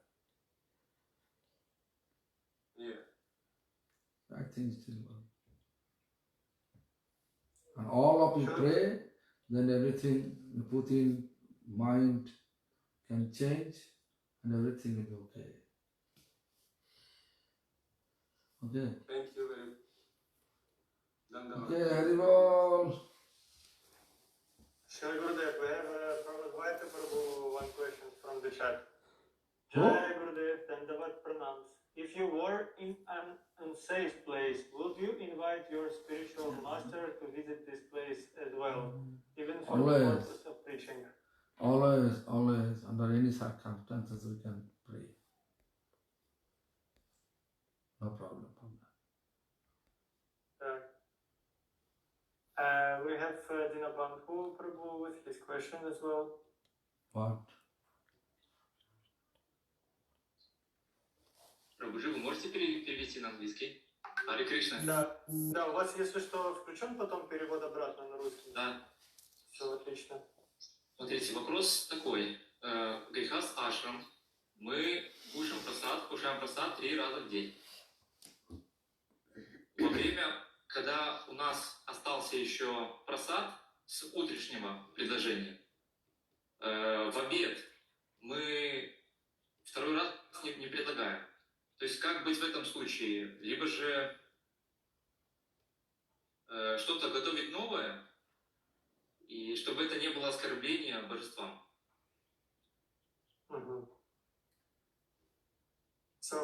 Speaker 2: Yeah.
Speaker 1: I think it will work. And all of you pray, then everything you put in mind can change and everything will be okay. Okay.
Speaker 2: Thank you very much. Dandavad.
Speaker 1: Okay, Haribol.
Speaker 2: Srila Gurudev, we have from Advaita Prabhu one question from the chat.
Speaker 1: Who?
Speaker 2: Jai Gurudev, Dandavad Pranams. If you were in an unsafe place, would you invite your spiritual master to visit this place as well, even for the
Speaker 1: Always.
Speaker 2: purpose of preaching?
Speaker 1: Always, under any circumstances we can pray. No problem from that.
Speaker 2: We have Dinabandhu Prabhu with his question as well.
Speaker 1: What?
Speaker 9: Прабхуджи, вы можете перевести на английский? Харе Кришна.
Speaker 2: Да, у вас, если что, включен потом перевод обратно на русский?
Speaker 9: Да.
Speaker 2: Все отлично.
Speaker 9: Смотрите, вопрос такой. Грихаст ашрам. Мы кушаем просад 3 раза в день. Во время, когда у нас остался еще просад с утреннего предложения, в обед мы 2-й раз не предлагаем. То есть как быть в этом случае? Либо же что-то готовить новое, и чтобы это не было оскорблением божествам.
Speaker 2: So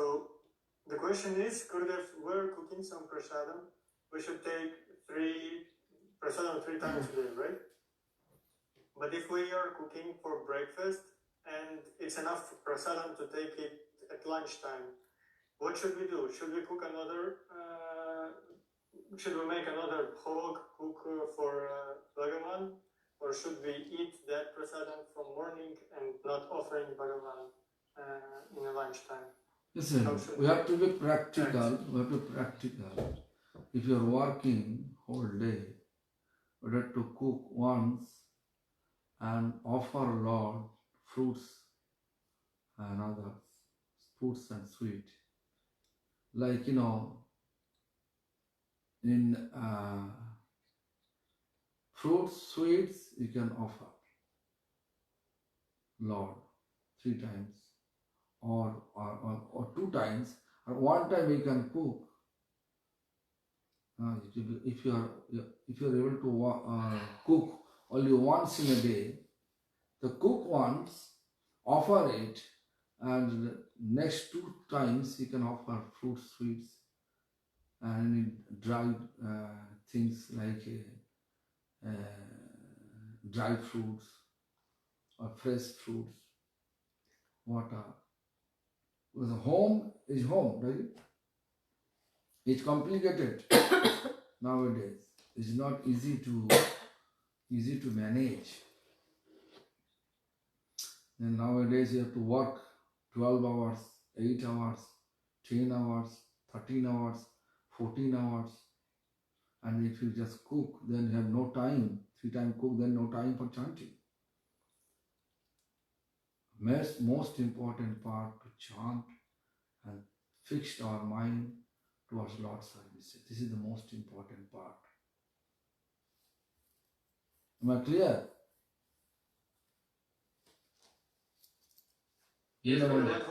Speaker 2: the question is, Gurudev, we're cooking some prasadam. We should take prasadam 3 times a day, right? But if we are cooking for breakfast and it's enough prasadam to take it at lunchtime, what should we do? Should we cook another? Should we make another bhog cook for Bhagavan, or should we eat that prasadam from morning and not offering Bhagavan in the lunchtime?
Speaker 1: Listen, we have to be practical. We have to be practical. If you are working whole day, we have to cook once and offer Lord fruits and other fruits and sweet. Like, you know, in fruits, sweets, you can offer Lord 3 times or 2 times, or 1 time you can cook. If you are able to cook only once in a day, the cook once, offer it, and next 2 times you can offer fruits, sweets, and dried things like dried fruits or fresh fruits, water. Because home is home, right? It's complicated nowadays. It's not easy to manage. And nowadays you have to work 12 hours, 8 hours, 10 hours, 13 hours, 14 hours. And if you just cook, then you have no time. 3 times cook, then no time for chanting. Most important part to chant and fix our mind towards Lord's service. This is the most important part. Am I clear?
Speaker 9: Yes,
Speaker 2: Gurudev.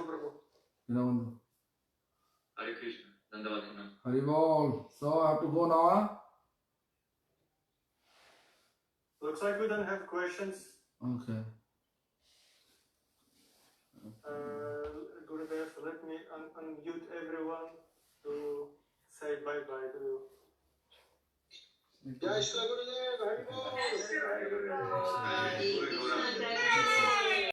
Speaker 9: Hare Krishna. Dandavadana.
Speaker 1: Haribol. So I have to go now?
Speaker 2: Looks like we don't have questions.
Speaker 1: Okay.
Speaker 2: Gurudev, let me unmute everyone to say bye-bye to you.
Speaker 3: Jai Shri Gurudev, Hari Bol.
Speaker 7: Hare Krishna, Jai Krishna.